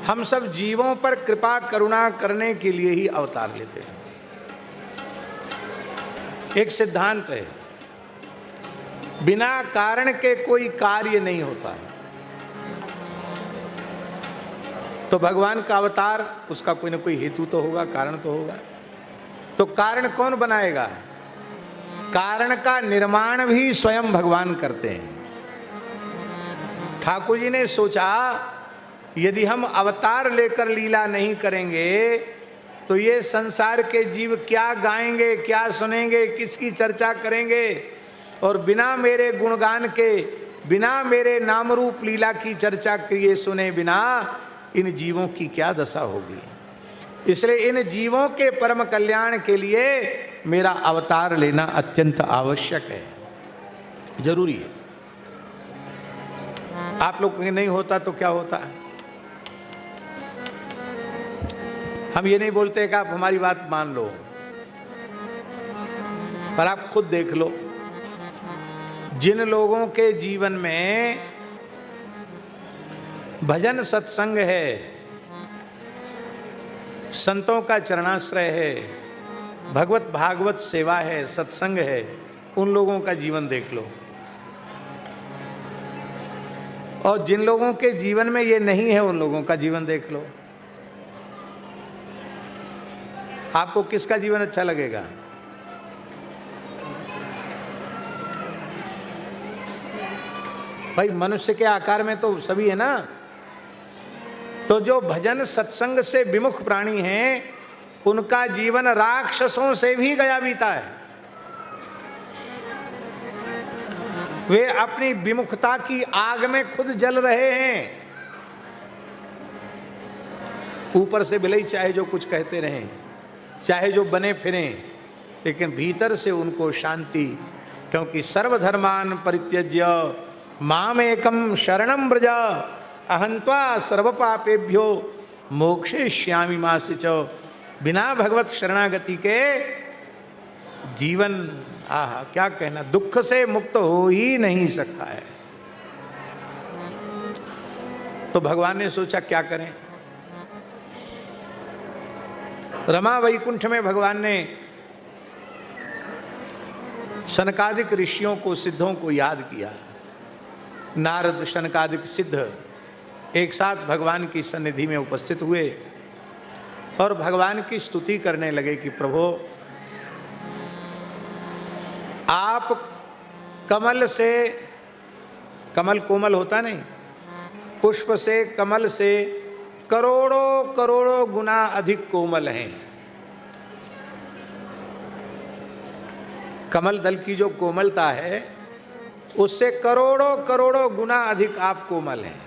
हम सब जीवों पर कृपा करुणा करने के लिए ही अवतार लेते हैं। एक सिद्धांत है, बिना कारण के कोई कार्य नहीं होता है। तो भगवान का अवतार, उसका कोई ना कोई हेतु तो होगा, कारण तो होगा। तो कारण कौन बनाएगा? कारण का निर्माण भी स्वयं भगवान करते हैं। ठाकुर जी ने सोचा यदि हम अवतार लेकर लीला नहीं करेंगे तो ये संसार के जीव क्या गाएंगे, क्या सुनेंगे, किसकी चर्चा करेंगे? और बिना मेरे गुणगान के, बिना मेरे नाम रूप लीला की चर्चा किए सुने बिना इन जीवों की क्या दशा होगी। इसलिए इन जीवों के परम कल्याण के लिए मेरा अवतार लेना अत्यंत आवश्यक है, जरूरी है। आप लोग के नहीं होता तो क्या होता है? हम ये नहीं बोलते कि आप हमारी बात मान लो, पर आप खुद देख लो, जिन लोगों के जीवन में भजन सत्संग है, संतों का चरणाश्रय है, भगवत भागवत सेवा है, सत्संग है, उन लोगों का जीवन देख लो। और जिन लोगों के जीवन में ये नहीं है उन लोगों का जीवन देख लो। आपको किसका जीवन अच्छा लगेगा? भाई मनुष्य के आकार में तो सभी है ना। तो जो भजन सत्संग से विमुख प्राणी हैं उनका जीवन राक्षसों से भी गया बीता है। वे अपनी विमुखता की आग में खुद जल रहे हैं। ऊपर से भले ही चाहे जो कुछ कहते रहें, चाहे जो बने फिरें, लेकिन भीतर से उनको शांति, क्योंकि सर्वधर्मान परित्यज्य मामेकम शरणं व्रज अहंत्वा सर्व पापेभ्यो मोक्षयिष्यामि मा शुचौ। बिना भगवत शरणागति के जीवन, आहा क्या कहना, दुख से मुक्त हो ही नहीं सकता है। तो भगवान ने सोचा क्या करें। रमा वैकुंठ में भगवान ने शनकादिक ऋषियों को, सिद्धों को याद किया। नारद शनकादिक सिद्ध एक साथ भगवान की सन्निधि में उपस्थित हुए और भगवान की स्तुति करने लगे कि प्रभु, आप कमल से, कमल कोमल होता नहीं, पुष्प से, कमल से करोड़ों करोड़ों गुना अधिक कोमल हैं। कमल दल की जो कोमलता है उससे करोड़ों करोड़ों गुना अधिक आप कोमल हैं।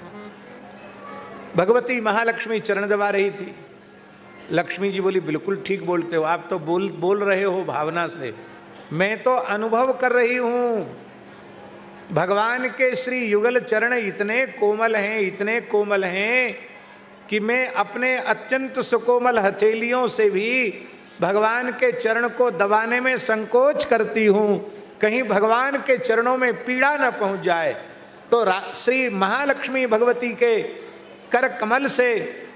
भगवती महालक्ष्मी चरण दबा रही थी। लक्ष्मी जी बोली, बिल्कुल ठीक बोलते हो, आप तो बोल रहे हो भावना से, मैं तो अनुभव कर रही हूं। भगवान के श्री युगल चरण इतने कोमल हैं, इतने कोमल हैं कि मैं अपने अत्यंत सुकोमल हथेलियों से भी भगवान के चरण को दबाने में संकोच करती हूं, कहीं भगवान के चरणों में पीड़ा न पहुंच जाए। तो श्री महालक्ष्मी भगवती के कर कमल से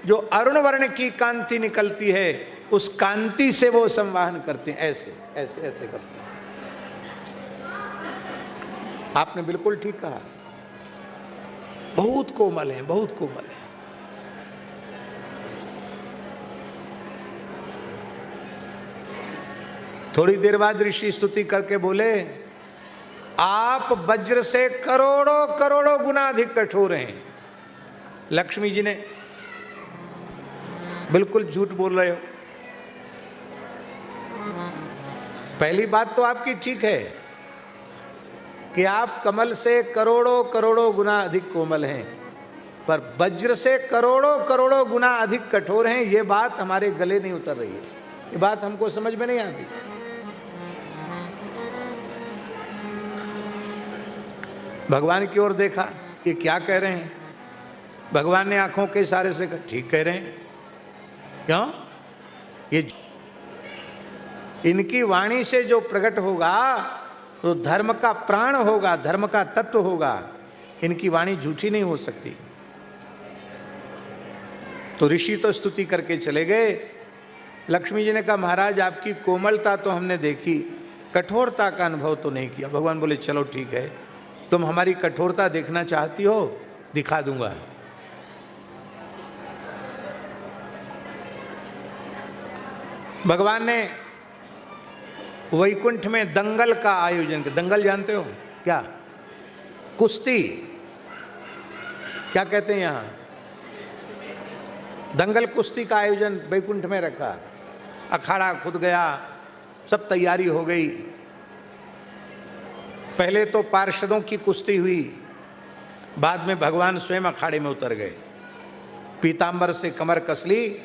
जो अरुण वर्ण की कांति निकलती है, उस कांति से वो संवाहन करते हैं, ऐसे ऐसे ऐसे करते हैं। आपने बिल्कुल ठीक कहा, बहुत कोमल है, बहुत कोमल है। थोड़ी देर बाद ऋषि स्तुति करके बोले, आप वज्र से करोड़ों करोड़ों गुना अधिक कठोर हैं। लक्ष्मी जी ने, बिल्कुल झूठ बोल रहे हो। पहली बात तो आपकी ठीक है कि आप कमल से करोड़ों करोड़ों गुना अधिक कोमल हैं, पर वज्र से करोड़ों करोड़ों गुना अधिक कठोर हैं, ये बात हमारे गले नहीं उतर रही है, ये बात हमको समझ में नहीं आती। भगवान की ओर देखा, ये क्या कह रहे हैं? भगवान ने आंखों के इशारे से कहा, ठीक कह रहे हैं। क्यों? ये इनकी वाणी से जो प्रकट होगा तो धर्म का प्राण होगा, धर्म का तत्व होगा। इनकी वाणी झूठी नहीं हो सकती। तो ऋषि तो स्तुति करके चले गए। लक्ष्मी जी ने कहा महाराज आपकी कोमलता तो हमने देखी, कठोरता का अनुभव तो नहीं किया। भगवान बोले चलो ठीक है, तुम हमारी कठोरता देखना चाहती हो, दिखा दूंगा। भगवान ने वैकुंठ में दंगल का आयोजन किया। दंगल जानते हो क्या? कुश्ती क्या कहते हैं यहां? दंगल कुश्ती का आयोजन वैकुंठ में रखा। अखाड़ा खुद गया, सब तैयारी हो गई। पहले तो पार्षदों की कुश्ती हुई, बाद में भगवान स्वयं अखाड़े में उतर गए। पीतांबर से कमर कस ली,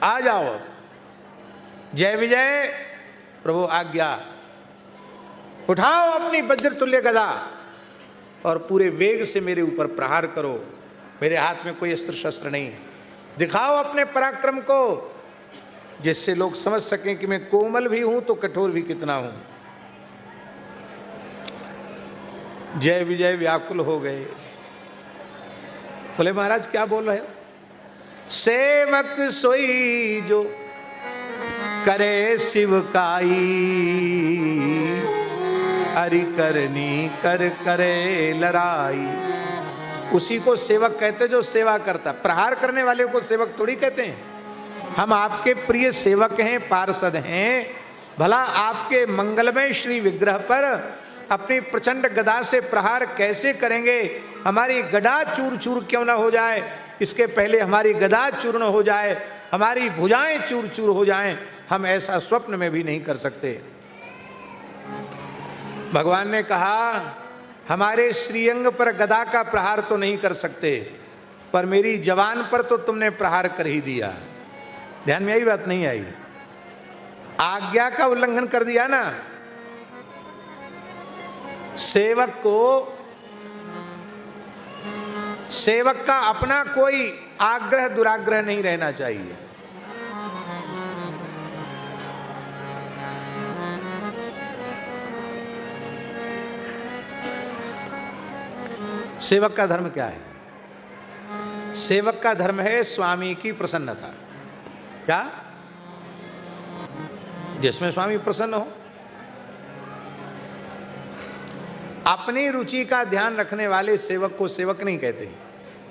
आ जाओ, जय विजय, प्रभु आज्ञा, उठाओ अपनी वज्र तुल्य गदा और पूरे वेग से मेरे ऊपर प्रहार करो। मेरे हाथ में कोई अस्त्र शस्त्र नहीं, दिखाओ अपने पराक्रम को, जिससे लोग समझ सकें कि मैं कोमल भी हूं तो कठोर भी कितना हूं। जय विजय व्याकुल हो गए। बोले महाराज क्या बोल रहे हो? सेवक सोई जो करे शिवकाई, हरि करनी कर करे लड़ाई। उसी को सेवक कहते जो सेवा करता। प्रहार करने वाले को सेवक थोड़ी कहते हैं। हम आपके प्रिय सेवक हैं, पार्षद हैं। भला आपके मंगलमय श्री विग्रह पर अपनी प्रचंड गदा से प्रहार कैसे करेंगे? हमारी गदा चूर चूर क्यों ना हो जाए, इसके पहले हमारी गदा चूर्ण हो जाए, हमारी भुजाएं चूर चूर हो जाएं, हम ऐसा स्वप्न में भी नहीं कर सकते। भगवान ने कहा हमारे श्रीअंग पर गदा का प्रहार तो नहीं कर सकते, पर मेरी जवान पर तो तुमने प्रहार कर ही दिया। ध्यान में आई बात? नहीं आई? आज्ञा का उल्लंघन कर दिया ना। सेवक का अपना कोई आग्रह दुराग्रह नहीं रहना चाहिए। सेवक का धर्म क्या है? सेवक का धर्म है स्वामी की प्रसन्नता। क्या? जिसमें स्वामी प्रसन्न हो। अपनी रुचि का ध्यान रखने वाले सेवक को सेवक नहीं कहते,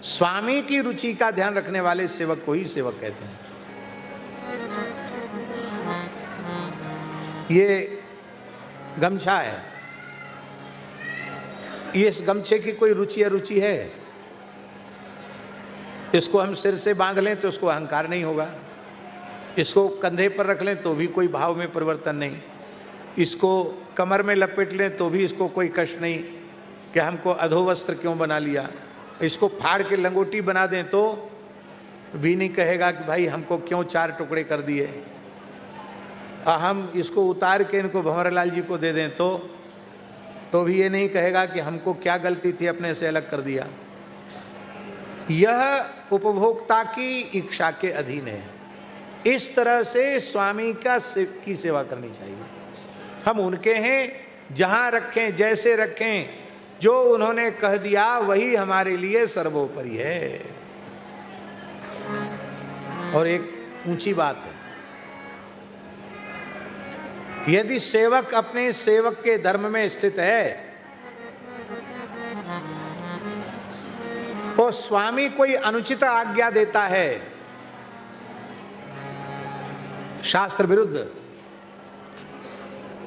स्वामी की रुचि का ध्यान रखने वाले सेवक को ही सेवक कहते हैं। ये गमछा है, ये इस गमछे की कोई रुचि अरुचि है? इसको हम सिर से बांध लें तो उसको अहंकार नहीं होगा, इसको कंधे पर रख लें तो भी कोई भाव में परिवर्तन नहीं, इसको कमर में लपेट लें तो भी इसको कोई कष्ट नहीं कि हमको अधोवस्त्र क्यों बना लिया, इसको फाड़ के लंगोटी बना दें तो भी नहीं कहेगा कि भाई हमको क्यों चार टुकड़े कर दिए, हम इसको उतार के इनको भंवरलाल जी को दे दें तो भी ये नहीं कहेगा कि हमको क्या गलती थी, अपने से अलग कर दिया। यह उपभोक्ता की इच्छा के अधीन है। इस तरह से स्वामी की सेवा करनी चाहिए। हम उनके हैं, जहां रखें जैसे रखें, जो उन्होंने कह दिया वही हमारे लिए सर्वोपरि है। और एक ऊंची बात है, यदि सेवक अपने सेवक के धर्म में स्थित है तो स्वामी कोई अनुचित आज्ञा देता है शास्त्र विरुद्ध,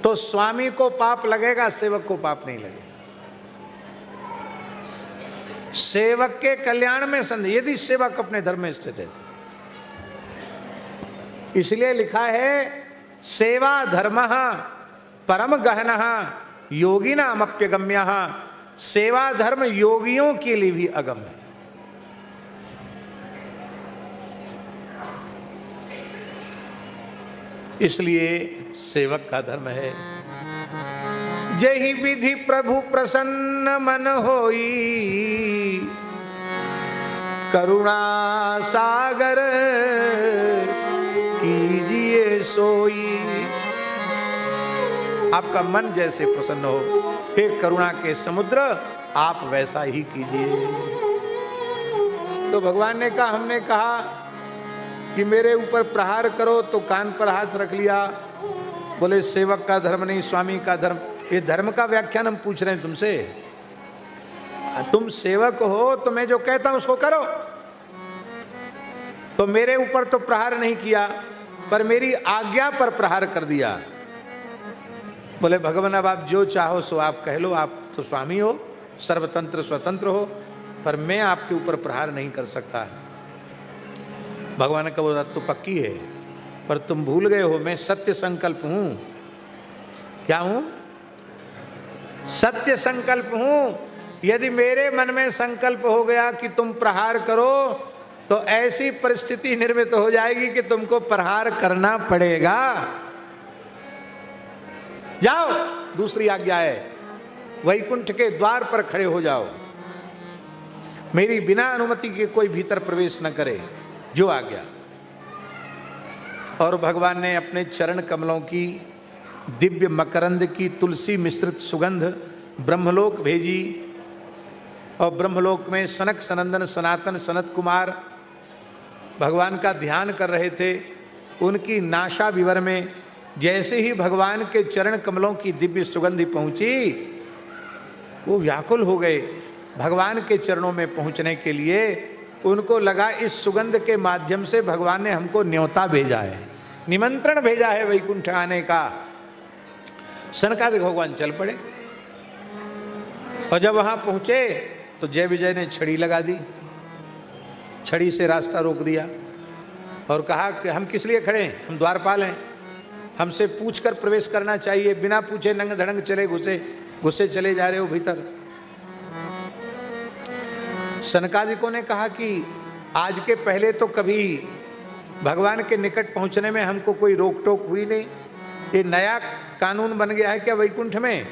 तो स्वामी को पाप लगेगा, सेवक को पाप नहीं लगेगा। सेवक के कल्याण में संदेह, यदि सेवक अपने धर्म में स्थित है। इसलिए लिखा है सेवा धर्मः परम गहनः योगिनामप्यगम्यः। सेवा धर्म योगियों के लिए भी अगम है। इसलिए सेवक का धर्म है। जहि विधि प्रभु प्रसन्न मन होई, करुणा सागर कीजिए सोई। आपका मन जैसे प्रसन्न हो, हे करुणा के समुद्र, आप वैसा ही कीजिए। तो भगवान ने कहा, हमने कहा कि मेरे ऊपर प्रहार करो, तो कान पर हाथ रख लिया। बोले सेवक का धर्म नहीं, स्वामी का धर्म। ये धर्म का व्याख्यान हम पूछ रहे हैं तुमसे। तुम सेवक हो तो मैं जो कहता हूं उसको करो। तो मेरे ऊपर तो प्रहार नहीं किया, पर मेरी आज्ञा पर प्रहार कर दिया। बोले भगवान अब आप जो चाहो सो आप कह लो, आप तो स्वामी हो, सर्वतंत्र स्वतंत्र हो, पर मैं आपके ऊपर प्रहार नहीं कर सकता। भगवान का वो बात तो पक्की है, पर तुम भूल गए हो मैं सत्य संकल्प हूं। क्या हूं? सत्य संकल्प हूं। यदि मेरे मन में संकल्प हो गया कि तुम प्रहार करो, तो ऐसी परिस्थिति निर्मित हो जाएगी कि तुमको प्रहार करना पड़ेगा। जाओ, दूसरी आज्ञा है, वैकुंठ के द्वार पर खड़े हो जाओ, मेरी बिना अनुमति के कोई भीतर प्रवेश न करे, जो आज्ञा। और भगवान ने अपने चरण कमलों की दिव्य मकरंद की तुलसी मिश्रित सुगंध ब्रह्मलोक भेजी। और ब्रह्मलोक में सनक सनंदन सनातन सनत कुमार भगवान का ध्यान कर रहे थे। उनकी नासा विवर में जैसे ही भगवान के चरण कमलों की दिव्य सुगंधि पहुंची, वो व्याकुल हो गए भगवान के चरणों में पहुंचने के लिए। उनको लगा इस सुगंध के माध्यम से भगवान ने हमको न्योता भेजा है, निमंत्रण भेजा है वैकुंठ आने का। सनकादिक भगवान चल पड़े, और जब वहां पहुंचे तो जय विजय ने छड़ी लगा दी, छड़ी से रास्ता रोक दिया और कहा कि हम किस लिए खड़े हैं, हम द्वारपाल हैं, हमसे पूछकर प्रवेश करना चाहिए, बिना पूछे नंग धड़ंग चले घुसे चले जा रहे हो भीतर। सनकादिकों ने कहा कि आज के पहले तो कभी भगवान के निकट पहुंचने में हमको कोई रोक टोक हुई नहीं, ये नया कानून बन गया है क्या वैकुंठ में?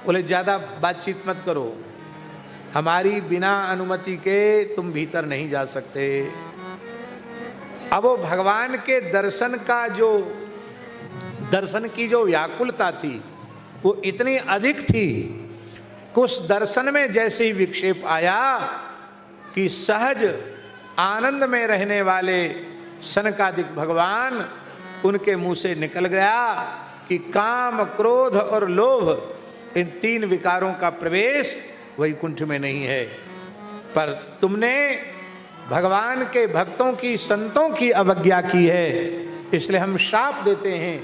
बोले ज्यादा बातचीत मत करो, हमारी बिना अनुमति के तुम भीतर नहीं जा सकते। अब वो भगवान के दर्शन की जो व्याकुलता थी वो इतनी अधिक थी, उस दर्शन में जैसे ही विक्षेप आया कि सहज आनंद में रहने वाले सनकादिक भगवान, उनके मुंह से निकल गया कि काम क्रोध और लोभ, इन तीन विकारों का प्रवेश वैकुंठ में नहीं है। पर तुमने भगवान के भक्तों की संतों की अवज्ञा की है, इसलिए हम शाप देते हैं,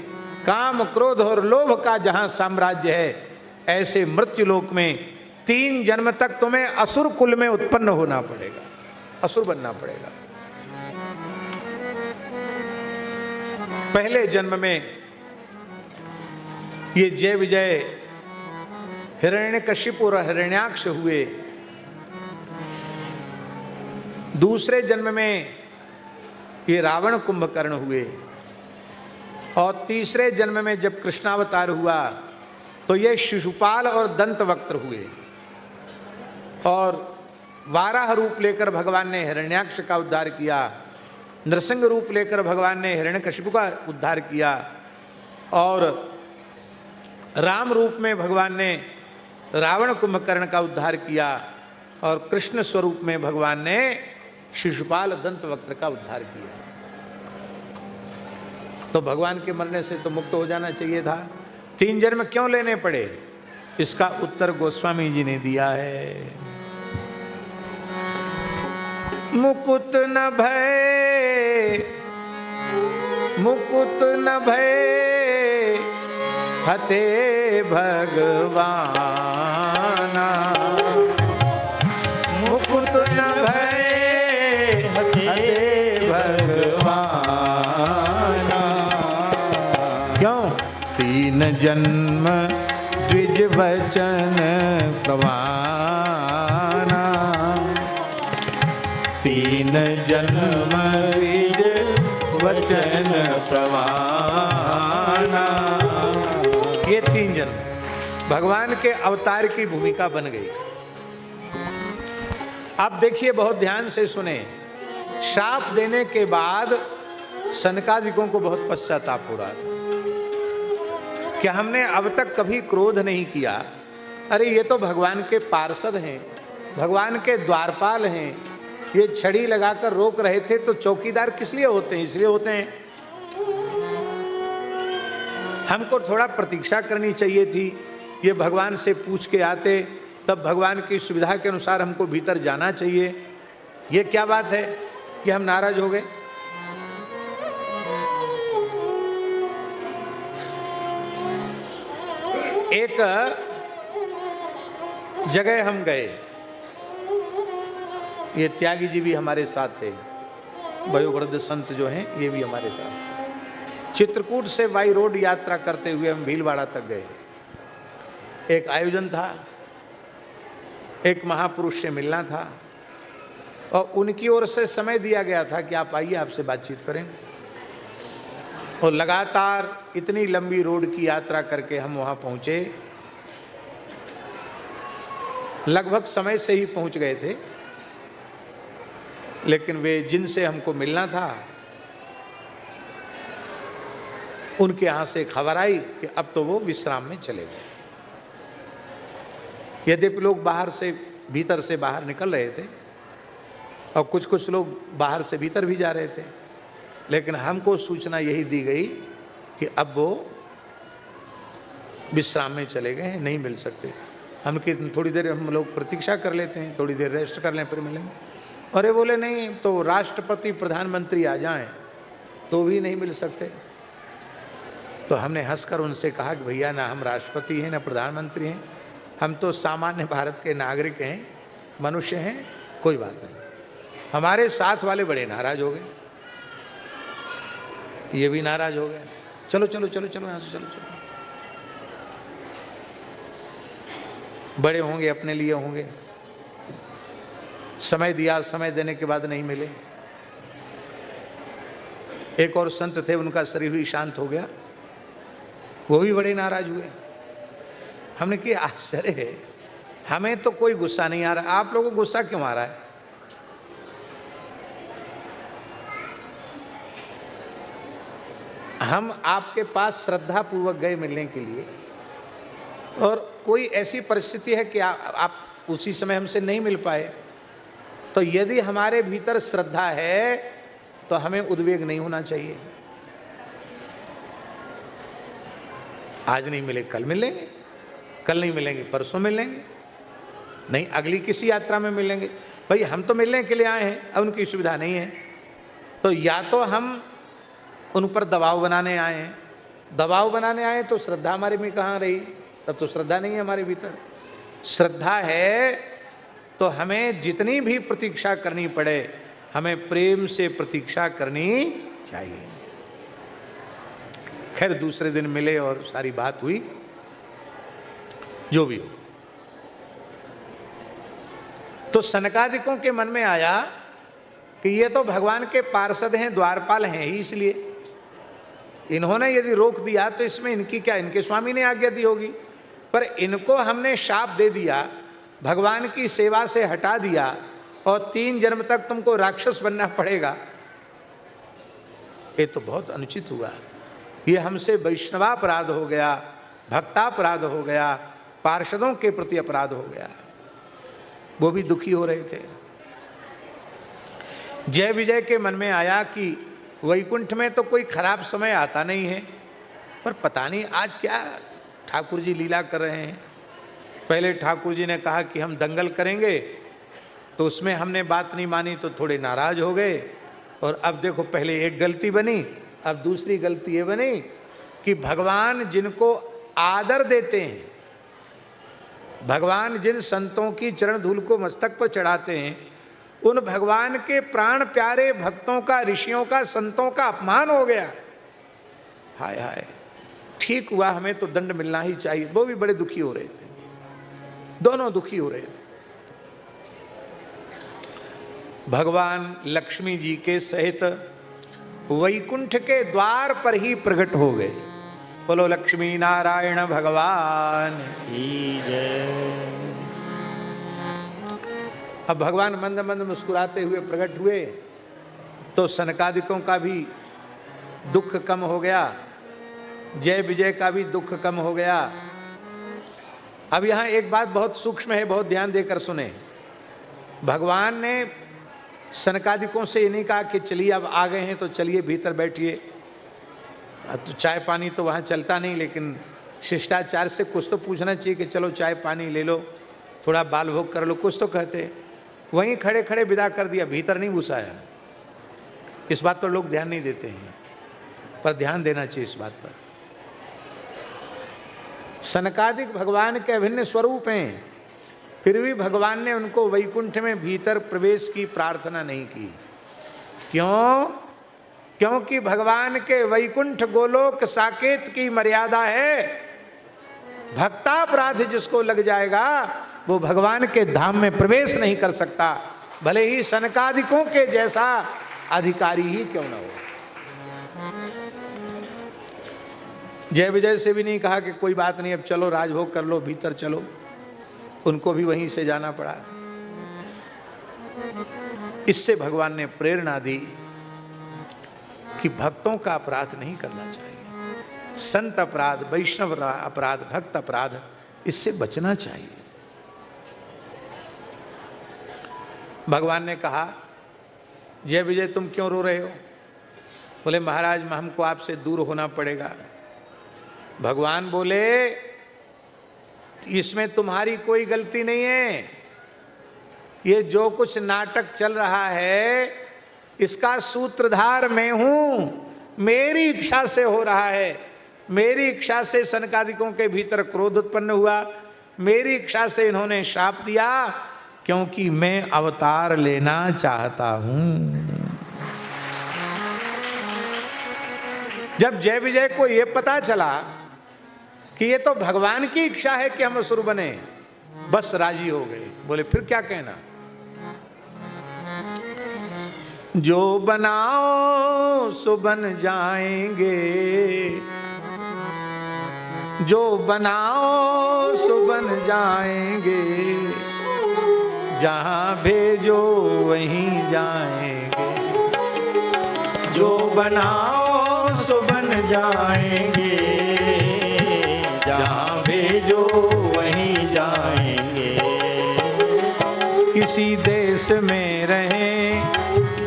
काम क्रोध और लोभ का जहां साम्राज्य है, ऐसे मृत्युलोक में 3 जन्म तक तुम्हें असुर कुल में उत्पन्न होना पड़ेगा, असुर बनना पड़ेगा। पहले जन्म में ये जय विजय हिरण्यकशिप और हिरण्याक्ष हुए, दूसरे जन्म में ये रावण कुंभकर्ण हुए, और तीसरे जन्म में जब कृष्णावतार हुआ तो ये शिशुपाल और दंतवक्त्र हुए। और वाराह रूप लेकर भगवान ने हिरण्याक्ष का उद्धार किया, नृसिंह रूप लेकर भगवान ने हिरण्यकशिपु का उद्धार किया, और राम रूप में भगवान ने रावण कुंभकर्ण का उद्धार किया, और कृष्ण स्वरूप में भगवान ने शिशुपाल दंतवक्त्र का उद्धार किया। तो भगवान के मरने से तो मुक्त हो जाना चाहिए था, 3 जन्म क्यों लेने पड़े? इसका उत्तर गोस्वामी जी ने दिया है। मुकुत न भय, मुकुत न भय हते भगवाना, मुकुत न भय हते भगवाना। क्यों? 3 जन्म द्विज वचन प्रमाना, 3 जन्म द्विज वचन प्रमाना। ये 3 जन्म भगवान के अवतार की भूमिका बन गई। अब देखिए, बहुत ध्यान से सुने। शाप देने के बाद सनकादिकों को बहुत पश्चाताप हो रहा था कि हमने अब तक कभी क्रोध नहीं किया। अरे ये तो भगवान के पार्षद हैं, भगवान के द्वारपाल हैं, ये छड़ी लगाकर रोक रहे थे, तो चौकीदार किस लिए होते हैं? इसलिए होते हैं। हमको थोड़ा प्रतीक्षा करनी चाहिए थी, ये भगवान से पूछ के आते, तब भगवान की सुविधा के अनुसार हमको भीतर जाना चाहिए। ये क्या बात है कि हम नाराज हो गए? एक जगह हम गए, ये त्यागी जी भी हमारे साथ थे, वयोवृद्ध संत जो हैं ये भी हमारे साथ। चित्रकूट से बाई रोड यात्रा करते हुए हम भीलवाड़ा तक गए। एक आयोजन था, एक महापुरुष से मिलना था और उनकी ओर से समय दिया गया था कि आप आइए, आपसे बातचीत करेंगे। और लगातार इतनी लंबी रोड की यात्रा करके हम वहाँ पहुँचे। लगभग समय से ही पहुँच गए थे, लेकिन वे जिनसे हमको मिलना था उनके यहाँ से खबर आई कि अब तो वो विश्राम में चले गए। यद्यपि लोग बाहर से भीतर से बाहर निकल रहे थे और कुछ कुछ लोग बाहर से भीतर भी जा रहे थे, लेकिन हमको सूचना यही दी गई कि अब वो विश्राम में चले गए हैं, नहीं मिल सकते। हम कि थोड़ी देर हम लोग प्रतीक्षा कर लेते हैं, थोड़ी देर रेस्ट कर लें फिर मिलेंगे। और ये बोले नहीं, तो राष्ट्रपति प्रधानमंत्री आ जाएं तो भी नहीं मिल सकते। तो हमने हंसकर उनसे कहा कि भैया, ना हम राष्ट्रपति हैं ना प्रधानमंत्री हैं, हम तो सामान्य भारत के नागरिक हैं, मनुष्य हैं, कोई बात नहीं। हमारे साथ वाले बड़े नाराज हो गए, ये भी नाराज हो गए। चलो चलो चलो चलो यहाँ से चलो चलो। बड़े होंगे, अपने लिए होंगे, समय दिया, समय देने के बाद नहीं मिले। एक और संत थे, उनका शरीर भी शांत हो गया, वो भी बड़े नाराज हुए। हमने कहा आश्चर्य है, हमें तो कोई गुस्सा नहीं आ रहा, आप लोगों को गुस्सा क्यों आ रहा है? हम आपके पास श्रद्धा पूर्वक गए मिलने के लिए, और कोई ऐसी परिस्थिति है कि आप उसी समय हमसे नहीं मिल पाए, तो यदि हमारे भीतर श्रद्धा है तो हमें उद्वेग नहीं होना चाहिए। आज नहीं मिले कल मिलेंगे, कल नहीं मिलेंगे परसों मिलेंगे, नहीं अगली किसी यात्रा में मिलेंगे। भाई हम तो मिलने के लिए आए हैं, अब उनकी सुविधा नहीं है, तो या तो हम उन पर दबाव बनाने आए हैं, दबाव बनाने आए तो श्रद्धा हमारे में कहाँ रही? तब तो श्रद्धा नहीं है हमारे भीतर। श्रद्धा है तो हमें जितनी भी प्रतीक्षा करनी पड़े, हमें प्रेम से प्रतीक्षा करनी चाहिए। खैर दूसरे दिन मिले और सारी बात हुई, जो भी हो। तो सनकादिकों के मन में आया कि ये तो भगवान के पार्षद हैं, द्वारपाल हैं ही, इसलिए इन्होंने यदि रोक दिया तो इसमें इनकी क्या, इनके स्वामी ने आज्ञा दी होगी। पर इनको हमने शाप दे दिया, भगवान की सेवा से हटा दिया और 3 जन्म तक तुमको राक्षस बनना पड़ेगा, ये तो बहुत अनुचित हुआ। ये हमसे वैष्णवापराध हो गया, भक्तापराध हो गया, पार्षदों के प्रति अपराध हो गया। वो भी दुखी हो रहे थे। जय विजय के मन में आया कि वैकुंठ में तो कोई खराब समय आता नहीं है, पर पता नहीं आज क्या ठाकुर जी लीला कर रहे हैं। पहले ठाकुर जी ने कहा कि हम दंगल करेंगे, तो उसमें हमने बात नहीं मानी तो थोड़े नाराज हो गए। और अब देखो, पहले एक गलती बनी, अब दूसरी गलती ये बनी कि भगवान जिनको आदर देते हैं, भगवान जिन संतों की चरण धूल को मस्तक पर चढ़ाते हैं, उन भगवान के प्राण प्यारे भक्तों का, ऋषियों का, संतों का अपमान हो गया। हाय हाय, ठीक हुआ, हमें तो दंड मिलना ही चाहिए। वो भी बड़े दुखी हो रहे थे, दोनों दुखी हो रहे थे। भगवान लक्ष्मी जी के सहित वैकुंठ के द्वार पर ही प्रकट हो गए। बोलो लक्ष्मी नारायण भगवान की जय। अब भगवान मंद मंद मुस्कुराते हुए प्रकट हुए तो सनकादिकों का भी दुख कम हो गया, जय विजय का भी दुख कम हो गया। अब यहाँ एक बात बहुत सूक्ष्म है, बहुत ध्यान देकर सुने। भगवान ने सनकादिकों से ये नहीं कहा कि चलिए अब आ गए हैं तो चलिए भीतर बैठिए। अब तो चाय पानी तो वहाँ चलता नहीं, लेकिन शिष्टाचार से कुछ तो पूछना चाहिए कि चलो चाय पानी ले लो, थोड़ा बाल भोग कर लो, कुछ तो कहते। वहीं खड़े खड़े विदा कर दिया, भीतर नहीं घुसाया। इस बात पर लोग ध्यान नहीं देते हैं, पर ध्यान देना चाहिए इस बात पर। सनकादिक भगवान के अभिन्न स्वरूप हैं, फिर भी भगवान ने उनको वैकुंठ में भीतर प्रवेश की प्रार्थना नहीं की। क्यों? क्योंकि भगवान के वैकुंठ गोलोक साकेत की मर्यादा है। भक्तापराध जिसको लग जाएगा वो भगवान के धाम में प्रवेश नहीं कर सकता, भले ही सनकादिकों के जैसा अधिकारी ही क्यों न हो। जय विजय से भी नहीं कहा कि कोई बात नहीं, अब चलो राजभोग कर लो, भीतर चलो। उनको भी वहीं से जाना पड़ा। इससे भगवान ने प्रेरणा दी कि भक्तों का अपराध नहीं करना चाहिए। संत अपराध, वैष्णव अपराध, भक्त अपराध, इससे बचना चाहिए। भगवान ने कहा, जय विजय तुम क्यों रो रहे हो? बोले महाराज हमको आपसे दूर होना पड़ेगा। भगवान बोले इसमें तुम्हारी कोई गलती नहीं है। ये जो कुछ नाटक चल रहा है इसका सूत्रधार मैं हूं। मेरी इच्छा से हो रहा है। मेरी इच्छा से सनकादिकों के भीतर क्रोध उत्पन्न हुआ। मेरी इच्छा से इन्होंने शाप दिया, क्योंकि मैं अवतार लेना चाहता हूं। जब जय विजय को यह पता चला कि ये तो भगवान की इच्छा है कि हम असुर बने, बस राजी हो गए। बोले फिर क्या कहना? जो बनाओ सो बन जाएंगे, जो बनाओ सो बन जाएंगे, जहां भेजो वहीं जाएंगे। जो बनाओ सो बन जाएंगे, जहां भेजो वहीं जाएंगे। किसी देश में रहें,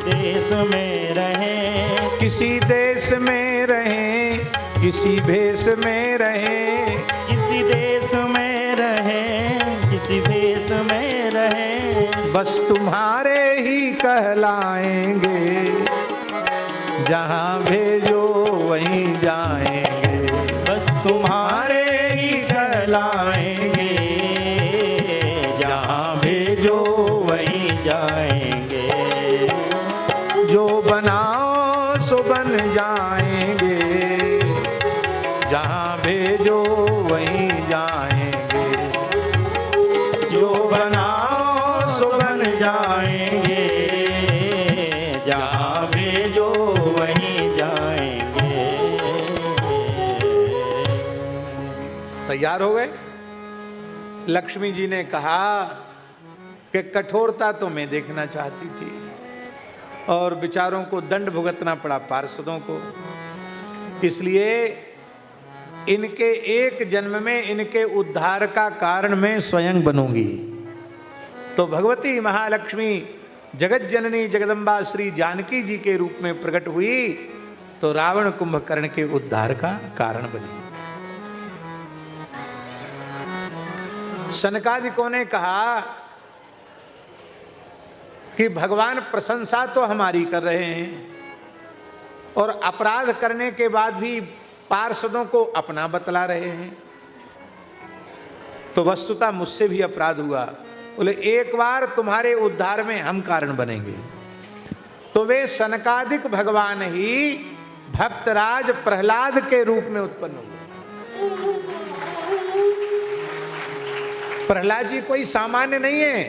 देश में रहें, किसी देश में रहें, किसी भेष में रहें, किसी देश में रहें, किसी भेष में रहें, बस तुम्हारे ही कहलाएंगे। जहां भेजो वहीं जाएंगे, बस तुम्हारे ही कहलाएंगे। जहां भेजो वहीं जाएंगे। जो बनाओ सो बन जाएंगे, जहां भेजो वहीं जाएंगे। जो बनाओ सो बन जाएंगे, जहां भेजो वहीं जाएंगे। तैयार हो गए? लक्ष्मी जी ने कहा कि कठोरता तो मैं देखना चाहती थी और बेचारों को दंड भुगतना पड़ा पार्षदों को, इसलिए इनके एक जन्म में इनके उद्धार का कारण मैं स्वयं बनूंगी। तो भगवती महालक्ष्मी जगत जननी जगदम्बा श्री जानकी जी के रूप में प्रकट हुई, तो रावण कुंभकर्ण के उद्धार का कारण बनी। सनकादिकों ने कहा कि भगवान प्रशंसा तो हमारी कर रहे हैं और अपराध करने के बाद भी पार्षदों को अपना बतला रहे हैं, तो वस्तुतः मुझसे भी अपराध हुआ। बोले एक बार तुम्हारे उद्धार में हम कारण बनेंगे। तो वे सनकादिक भगवान ही भक्तराज प्रहलाद के रूप में उत्पन्न हुए। प्रहलाद जी कोई सामान्य नहीं है,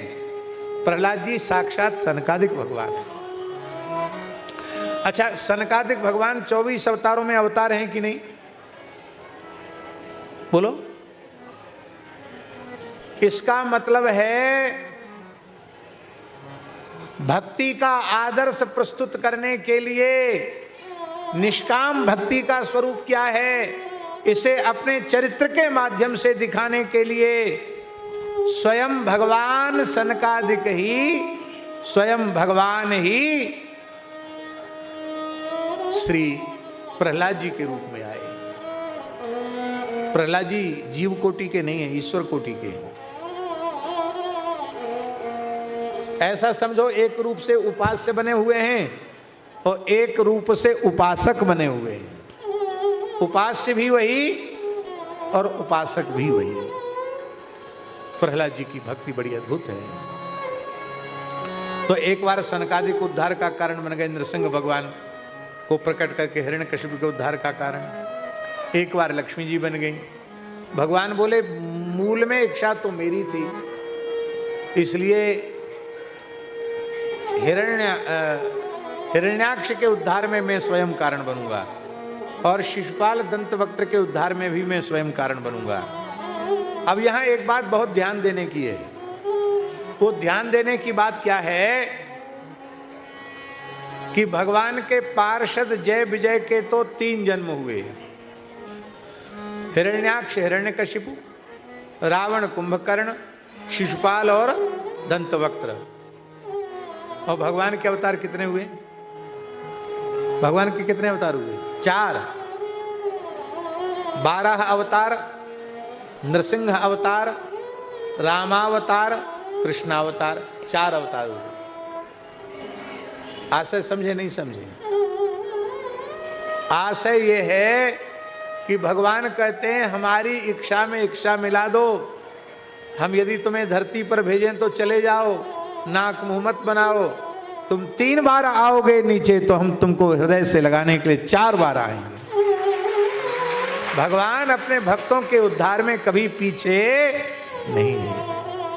प्रहलाद जी साक्षात सनकादिक भगवान है। अच्छा, सनकादिक भगवान 24 अवतारों में अवतार हैं कि नहीं? बोलो। इसका मतलब है भक्ति का आदर्श प्रस्तुत करने के लिए निष्काम भक्ति का स्वरूप क्या है, इसे अपने चरित्र के माध्यम से दिखाने के लिए स्वयं भगवान सनकादिक ही स्वयं भगवान ही श्री प्रहलाद जी के रूप में आए। प्रहलाद जी जीव कोटि के नहीं है, ईश्वर कोटि के हैं। ऐसा समझो, एक रूप से उपास्य बने हुए हैं और एक रूप से उपासक बने हुए हैं। उपास्य भी वही और उपासक भी वही। प्रहलाद जी की भक्ति बड़ी अद्भुत है। तो एक बार सनकादिक उद्धार का कारण बन गए, नृसिंह भगवान को प्रकट करके हिरण्यकशिपु के उद्धार का कारण। एक बार लक्ष्मी जी बन गई। भगवान बोले मूल में इच्छा तो मेरी थी, इसलिए हिरण्याक्ष के उद्धार में मैं स्वयं कारण बनूंगा और शिशुपाल दंतवक्त्र के उद्धार में भी मैं स्वयं कारण बनूंगा। अब यहां एक बात बहुत ध्यान देने की है। वो ध्यान देने की बात क्या है कि भगवान के पार्षद जय विजय के तो 3 जन्म हुए। हिरण्याक्ष हिरण्यकशिपु, रावण कुंभकर्ण, शिशुपाल और दंतवक्त्र। और भगवान के अवतार कितने हुए? भगवान के कितने अवतार हुए? 4। 12 अवतार, नृसिंह अवतार, रामावतार, कृष्णावतार, 4 अवतार हुए। आशय समझे नहीं समझे? आशय ये है कि भगवान कहते हैं हमारी इच्छा में इच्छा मिला दो। हम यदि तुम्हें धरती पर भेजें तो चले जाओ, नाक मुंह मत बनाओ। तुम 3 बार आओगे नीचे तो हम तुमको हृदय से लगाने के लिए 4 बार आएंगे। भगवान अपने भक्तों के उद्धार में कभी पीछे नहीं है।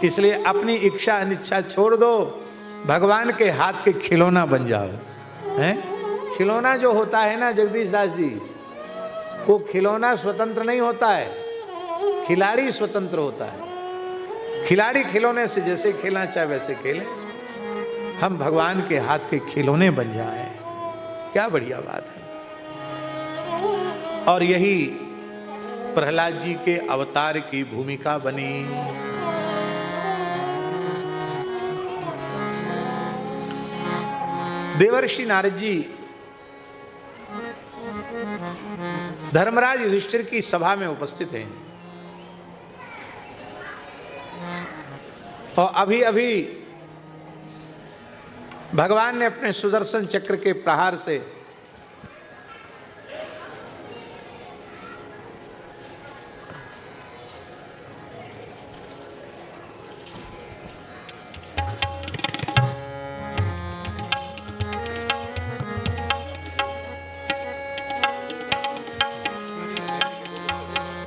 इसलिए अपनी इच्छा अनिच्छा छोड़ दो, भगवान के हाथ के खिलौना बन जाओ। हैं? खिलौना जो होता है ना जगदीश दास जी, वो खिलौना स्वतंत्र नहीं होता है, खिलाड़ी स्वतंत्र होता है। खिलाड़ी खिलौने से जैसे खेलना चाहे वैसे खेले। हम भगवान के हाथ के खिलौने बन जाएं, क्या बढ़िया बात है। और यही प्रहलाद जी के अवतार की भूमिका बनी। देवर्षि नारद जी धर्मराज युधिष्ठिर की सभा में उपस्थित हैं और अभी अभी भगवान ने अपने सुदर्शन चक्र के प्रहार से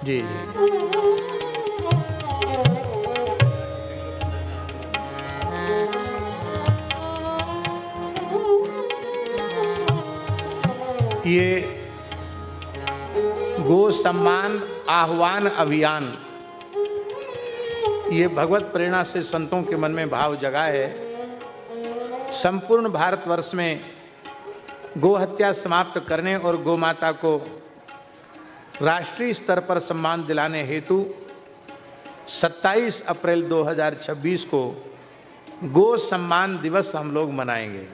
जी ये गो सम्मान आह्वान अभियान, ये भगवत प्रेरणा से संतों के मन में भाव जगा है। संपूर्ण भारतवर्ष में गो हत्या समाप्त करने और गो माता को राष्ट्रीय स्तर पर सम्मान दिलाने हेतु 27 अप्रैल 2026 को गो सम्मान दिवस हम लोग मनाएंगे।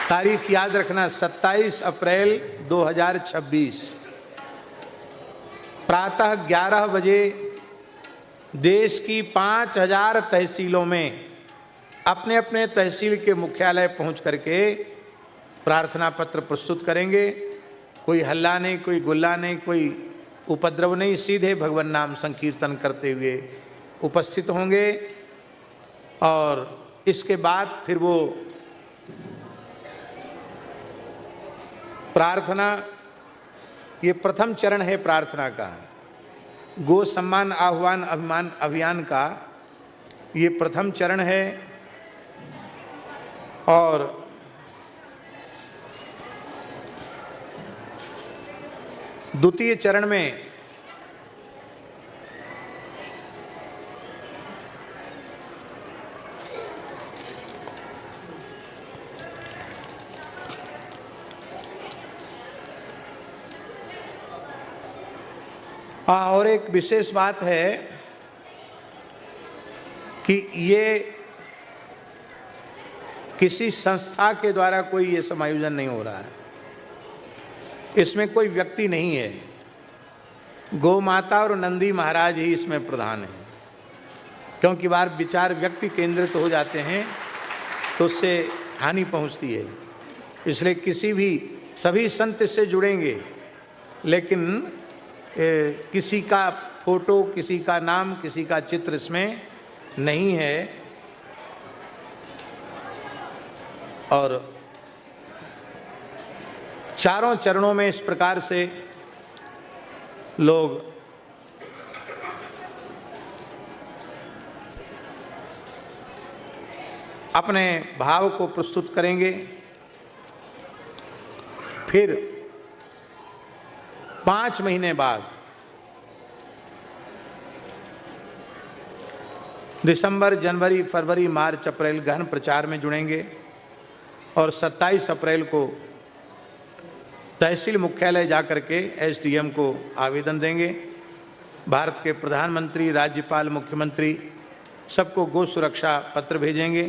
तारीख याद रखना, 27 अप्रैल 2026 प्रातः 11 बजे देश की 5000 तहसीलों में अपने अपने तहसील के मुख्यालय पहुंच करके प्रार्थना पत्र प्रस्तुत करेंगे। कोई हल्ला नहीं, कोई गुल्ला नहीं, कोई उपद्रव नहीं, सीधे भगवान नाम संकीर्तन करते हुए उपस्थित होंगे। और इसके बाद फिर वो प्रार्थना, ये प्रथम चरण है प्रार्थना का, गो सम्मान आह्वान अभियान का ये प्रथम चरण है। और द्वितीय चरण में और एक विशेष बात है कि ये किसी संस्था के द्वारा कोई ये समायोजन नहीं हो रहा है, इसमें कोई व्यक्ति नहीं है, गौ माता और नंदी महाराज ही इसमें प्रधान हैं। क्योंकि बार विचार व्यक्ति केंद्रित हो जाते हैं तो उससे हानि पहुंचती है। इसलिए सभी संत इससे जुड़ेंगे, लेकिन किसी का फोटो, किसी का नाम, किसी का चित्र इसमें नहीं है। और चारों चरणों में इस प्रकार से लोग अपने भाव को प्रस्तुत करेंगे। फिर 5 महीने बाद दिसंबर, जनवरी, फरवरी, मार्च, अप्रैल गहन प्रचार में जुड़ेंगे और 27 अप्रैल को तहसील मुख्यालय जाकर के एसडीएम को आवेदन देंगे। भारत के प्रधानमंत्री, राज्यपाल, मुख्यमंत्री सबको गो सुरक्षा पत्र भेजेंगे।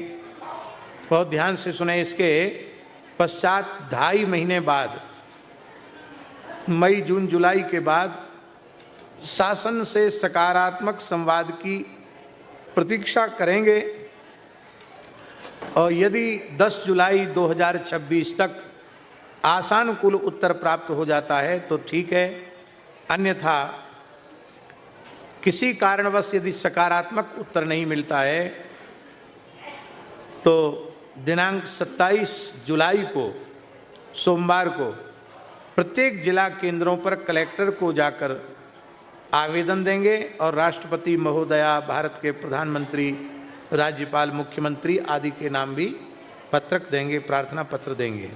बहुत ध्यान से सुने। इसके पश्चात 2.5 महीने बाद, मई, जून, जुलाई के बाद शासन से सकारात्मक संवाद की प्रतीक्षा करेंगे। और यदि 10 जुलाई 2026 तक आशानुकूल उत्तर प्राप्त हो जाता है तो ठीक है, अन्यथा किसी कारणवश यदि सकारात्मक उत्तर नहीं मिलता है तो दिनांक 27 जुलाई को, सोमवार को, प्रत्येक जिला केंद्रों पर कलेक्टर को जाकर आवेदन देंगे और राष्ट्रपति महोदया, भारत के प्रधानमंत्री, राज्यपाल, मुख्यमंत्री आदि के नाम भी पत्रक देंगे, प्रार्थना पत्र देंगे।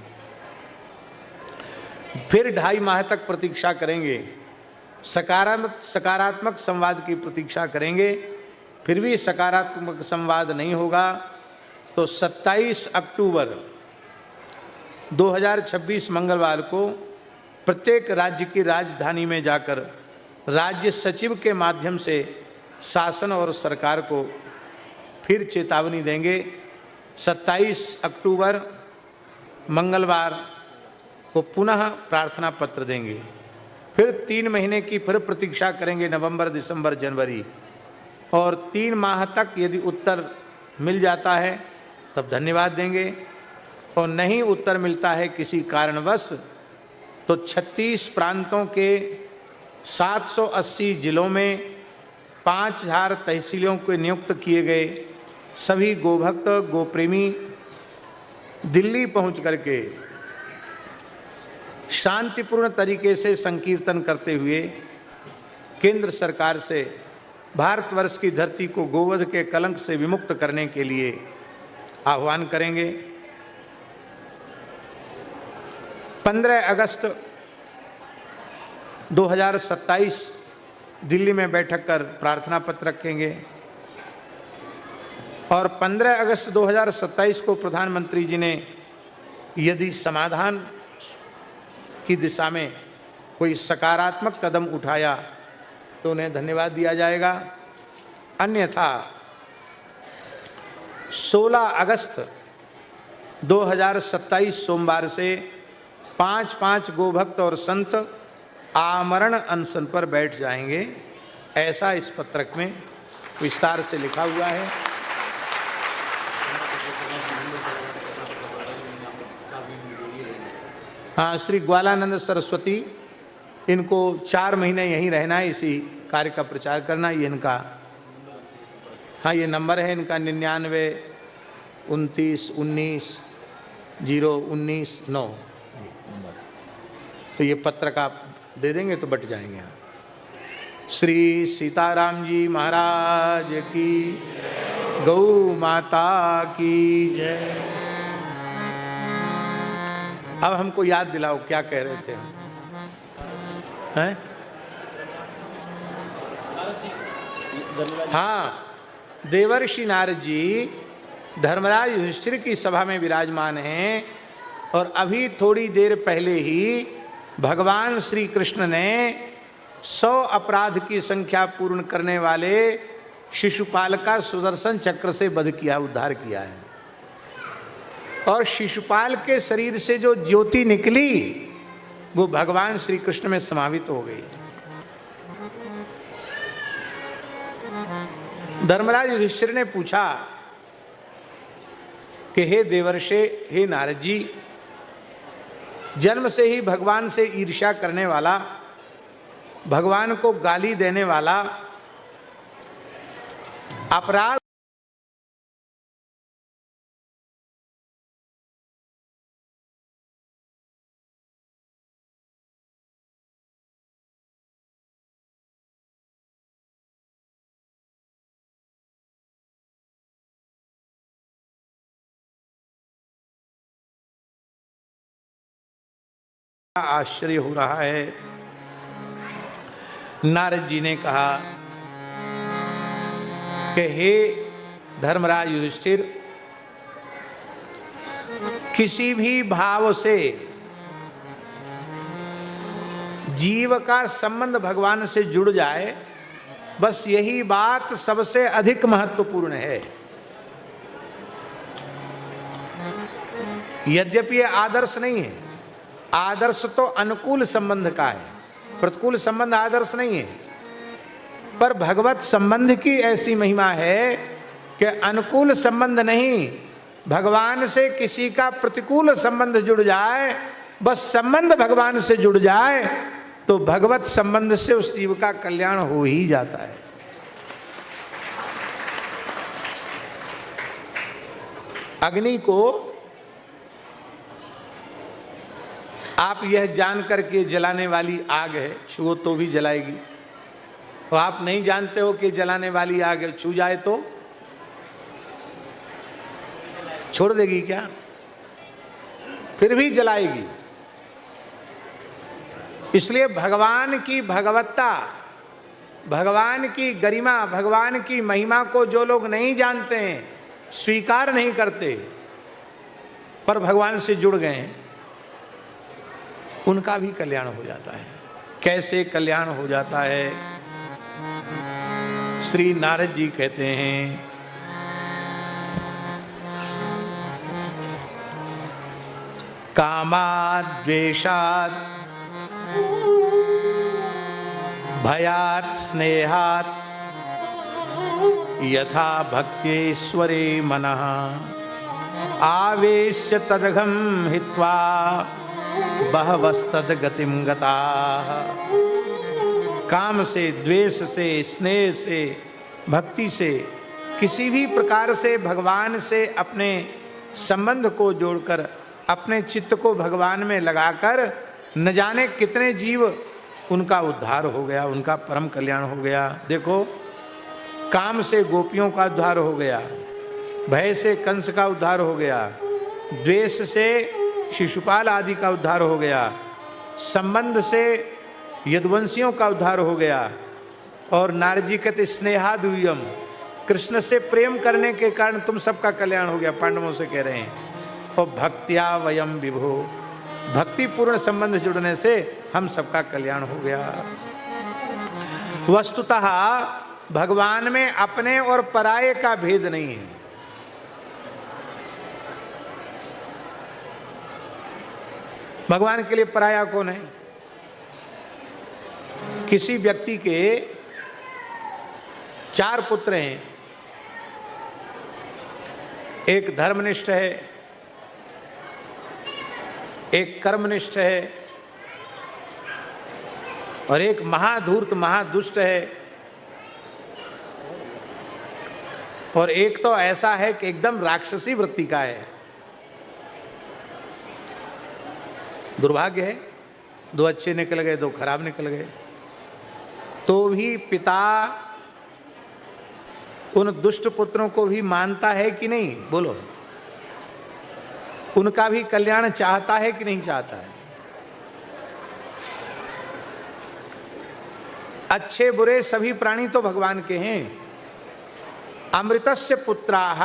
फिर 2.5 माह तक प्रतीक्षा करेंगे, सकारात्मक संवाद की प्रतीक्षा करेंगे। फिर भी सकारात्मक संवाद नहीं होगा तो 27 अक्टूबर 2026 मंगलवार को प्रत्येक राज्य की राजधानी में जाकर राज्य सचिव के माध्यम से शासन और सरकार को फिर चेतावनी देंगे। 27 अक्टूबर मंगलवार को पुनः प्रार्थना पत्र देंगे। फिर 3 महीने की फिर प्रतीक्षा करेंगे, नवंबर, दिसंबर, जनवरी, और 3 माह तक यदि उत्तर मिल जाता है तब धन्यवाद देंगे, और नहीं उत्तर मिलता है किसी कारणवश तो 36 प्रांतों के 780 जिलों में 5000 तहसीलों को नियुक्त किए गए सभी गोभक्त, गोप्रेमी दिल्ली पहुंच करके शांतिपूर्ण तरीके से संकीर्तन करते हुए केंद्र सरकार से भारतवर्ष की धरती को गोवध के कलंक से विमुक्त करने के लिए आह्वान करेंगे। 15 अगस्त 2027 दिल्ली में बैठक कर प्रार्थना पत्र रखेंगे और 15 अगस्त 2027 को प्रधानमंत्री जी ने यदि समाधान की दिशा में कोई सकारात्मक कदम उठाया तो उन्हें धन्यवाद दिया जाएगा। अन्यथा 16 अगस्त 2027 सोमवार से 5 गोभक्त और संत आमरण अनशन पर बैठ जाएंगे, ऐसा इस पत्रक में विस्तार से लिखा हुआ है। हाँ, श्री ग्वालानंद सरस्वती, इनको 4 महीने यहीं रहना है, इसी कार्य का प्रचार करना। ये इनका, हाँ, ये नंबर है इनका 99 29 19 019 9 नंबर। तो ये पत्रक आप दे देंगे तो बट जाएंगे। यहाँ श्री सीताराम जी महाराज की, गौ माता की जय। अब हमको याद दिलाओ क्या कह रहे थे हैं? हाँ, देवर्षि नारद जी धर्मराज युधिष्ठिर की सभा में विराजमान हैं और अभी थोड़ी देर पहले ही भगवान श्री कृष्ण ने 100 अपराध की संख्या पूर्ण करने वाले शिशुपाल का सुदर्शन चक्र से वध किया, उद्धार किया है। और शिशुपाल के शरीर से जो ज्योति निकली वो भगवान श्री कृष्ण में समावित हो गई। धर्मराज युधिष्ठिर ने पूछा कि हे देवर्षे, हे नारद जी, जन्म से ही भगवान से ईर्ष्या करने वाला, भगवान को गाली देने वाला, अपराध आश्चर्य हो रहा है। नारद जी ने कहा कि हे धर्मराज युधिष्ठिर, किसी भी भाव से जीव का संबंध भगवान से जुड़ जाए, बस यही बात सबसे अधिक महत्वपूर्ण है। यद्यपि ये आदर्श नहीं है, आदर्श तो अनुकूल संबंध का है, प्रतिकूल संबंध आदर्श नहीं है। पर भगवत संबंध की ऐसी महिमा है कि अनुकूल संबंध नहीं, भगवान से किसी का प्रतिकूल संबंध जुड़ जाए, बस संबंध भगवान से जुड़ जाए तो भगवत संबंध से उस जीव का कल्याण हो ही जाता है। अग्नि को आप यह जानकर के जलाने वाली आग है, छुओ तो भी जलाएगी। तो आप नहीं जानते हो कि जलाने वाली आग है, छू जाए तो छोड़ देगी क्या? फिर भी जलाएगी। इसलिए भगवान की भगवत्ता, भगवान की गरिमा, भगवान की महिमा को जो लोग नहीं जानते हैं, स्वीकार नहीं करते, पर भगवान से जुड़ गए हैं, उनका भी कल्याण हो जाता है। कैसे कल्याण हो जाता है? श्री नारद जी कहते हैं, कामाद् द्वेषात् भयात् स्नेहात् यथा भक्त्येश्वरे मनः आवेश्य तदघं हित्वा बहवस्तद गतिम गताः। काम से, द्वेष से, स्नेह से, भक्ति से, किसी भी प्रकार से भगवान से अपने संबंध को जोड़कर, अपने चित्त को भगवान में लगाकर, न जाने कितने जीव उनका उद्धार हो गया, उनका परम कल्याण हो गया। देखो, काम से गोपियों का उद्धार हो गया, भय से कंस का उद्धार हो गया, द्वेष से शिशुपाल आदि का उद्धार हो गया, संबंध से यदुवंशियों का उद्धार हो गया, और नारद जी कहते स्नेहादुयम, कृष्ण से प्रेम करने के कारण तुम सबका कल्याण हो गया, पांडवों से कह रहे हैं। और भक्त्या वयम विभो, भक्ति पूर्ण संबंध जुड़ने से हम सबका कल्याण हो गया। वस्तुतः भगवान में अपने और पराये का भेद नहीं है। भगवान के लिए पराया कौन है? किसी व्यक्ति के 4 पुत्र हैं, एक धर्मनिष्ठ है, एक कर्मनिष्ठ है, और एक महाधूर्त महादुष्ट है, और एक तो ऐसा है कि एकदम राक्षसी वृत्ति का है। दुर्भाग्य है, 2 अच्छे निकल गए, 2 खराब निकल गए। तो भी पिता उन दुष्ट पुत्रों को भी मानता है कि नहीं? बोलो, उनका भी कल्याण चाहता है कि नहीं चाहता है? अच्छे बुरे सभी प्राणी तो भगवान के हैं। अमृतस्य पुत्राः,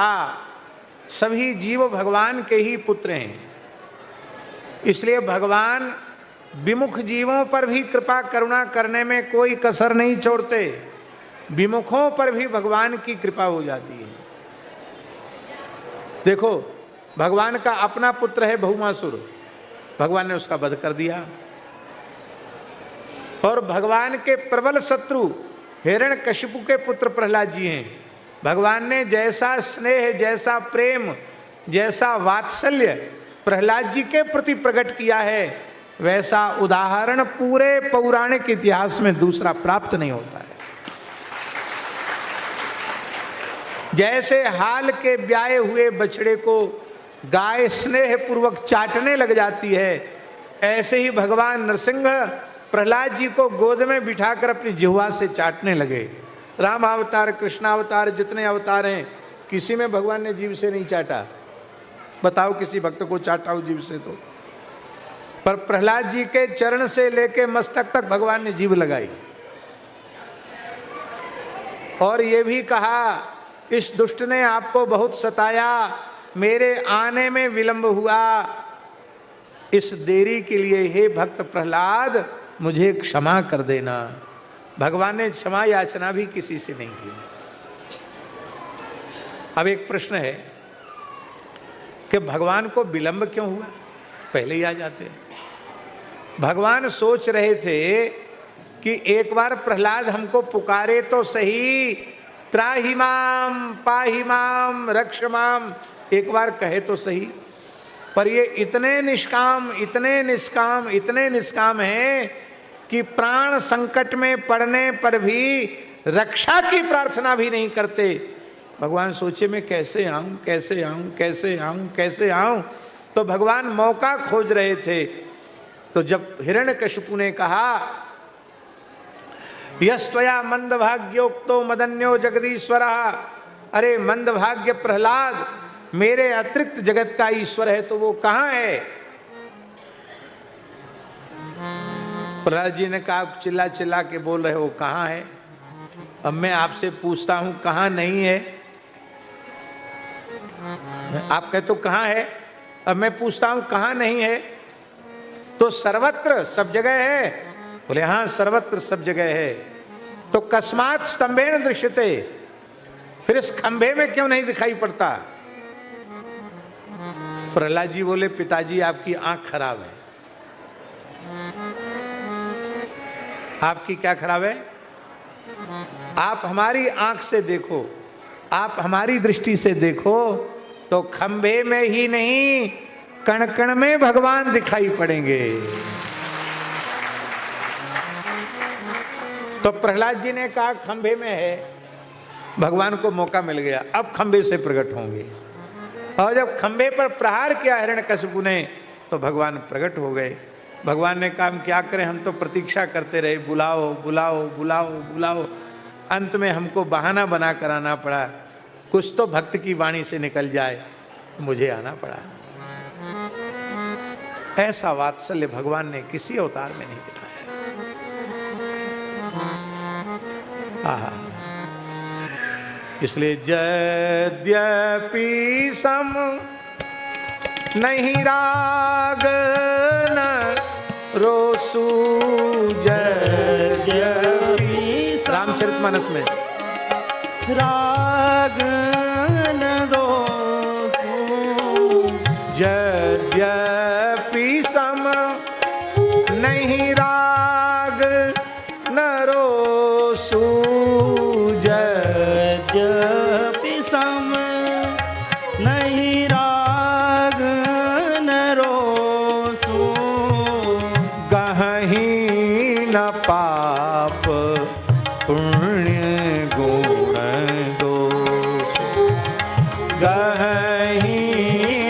सभी जीव भगवान के ही पुत्र हैं। इसलिए भगवान विमुख जीवों पर भी कृपा करुणा करने में कोई कसर नहीं छोड़ते। विमुखों पर भी भगवान की कृपा हो जाती है। देखो, भगवान का अपना पुत्र है भौमासुर, भगवान ने उसका वध कर दिया। और भगवान के प्रबल शत्रु हिरण्यकशिपु के पुत्र प्रहलाद जी हैं। भगवान ने जैसा स्नेह, जैसा प्रेम, जैसा वात्सल्य प्रहलाद जी के प्रति प्रकट किया है, वैसा उदाहरण पूरे पौराणिक इतिहास में दूसरा प्राप्त नहीं होता है। जैसे हाल के ब्याए हुए बछड़े को गाय स्नेह पूर्वक चाटने लग जाती है, ऐसे ही भगवान नरसिंह प्रहलाद जी को गोद में बिठाकर अपनी जिह्वा से चाटने लगे। राम अवतार, कृष्ण अवतार, जितने अवतार हैं, किसी में भगवान ने जीभ से नहीं चाटा। बताओ किसी भक्त को चाटा हो जीभ से तो। पर प्रहलाद जी के चरण से लेके मस्तक तक भगवान ने जीभ लगाई और ये भी कहा, इस दुष्ट ने आपको बहुत सताया, मेरे आने में विलंब हुआ, इस देरी के लिए हे भक्त प्रहलाद मुझे क्षमा कर देना। भगवान ने क्षमा याचना भी किसी से नहीं की। अब एक प्रश्न है कि भगवान को विलंब क्यों हुआ, पहले ही आ जाते। भगवान सोच रहे थे कि एक बार प्रहलाद हमको पुकारे तो सही, त्राहि माम, पाहि माम, रक्ष माम, एक बार कहे तो सही। पर ये इतने निष्काम, इतने निष्काम, इतने निष्काम हैं कि प्राण संकट में पड़ने पर भी रक्षा की प्रार्थना भी नहीं करते। भगवान सोचे मैं कैसे आऊं, कैसे आऊं, कैसे आऊं, कैसे आऊं। तो भगवान मौका खोज रहे थे। तो जब हिरण्यकशिपु ने कहा, यस्त्वया मंदभाग्योक्तो मदन्यो जगदीश्वरः, अरे मंदभाग्य प्रहलाद, मेरे अतिरिक्त जगत का ईश्वर है तो वो कहां है? प्रहलाद जी ने कहा, चिल्ला चिल्ला के बोल रहे हो कहां है? अब मैं आपसे पूछता हूं कहां नहीं है? आप कहते हो कहां है, अब मैं पूछता हूं कहां नहीं है? तो सर्वत्र सब जगह है। बोले हाँ सर्वत्र सब जगह है। तो कस्मात् स्तंभेन दृश्यते, फिर इस खंभे में क्यों नहीं दिखाई पड़ता? प्रहलाद जी बोले, पिताजी आपकी आंख खराब है। आपकी क्या खराब है? आप हमारी आंख से देखो, आप हमारी दृष्टि से देखो तो खंभे में ही नहीं, कण कण में भगवान दिखाई पड़ेंगे। तो प्रहलाद जी ने कहा खंभे में है। भगवान को मौका मिल गया, अब खंभे से प्रकट होंगे। और जब खंभे पर प्रहार किया हिरण्यकशिपु ने तो भगवान प्रकट हो गए। भगवान ने कहा हम क्या करें, हम तो प्रतीक्षा करते रहे, बुलाओ बुलाओ बुलाओ बुलाओ। अंत में हमको बहाना बना कर आना पड़ा, कुछ तो भक्त की वाणी से निकल जाए, मुझे आना पड़ा। ऐसा वात्सल्य भगवान ने किसी अवतार में नहीं दिखाया। आहा, इसलिए यद्यपि सम नहीं राग न रोसु, यद्यपि रामचरितमानस में राग न रोसु, यद्यपि सम नहीं राग न रोसु, यद्यपि सम नहीं राग न रोसु, गहहि न पाप पुण्य गुण दोष, गहहि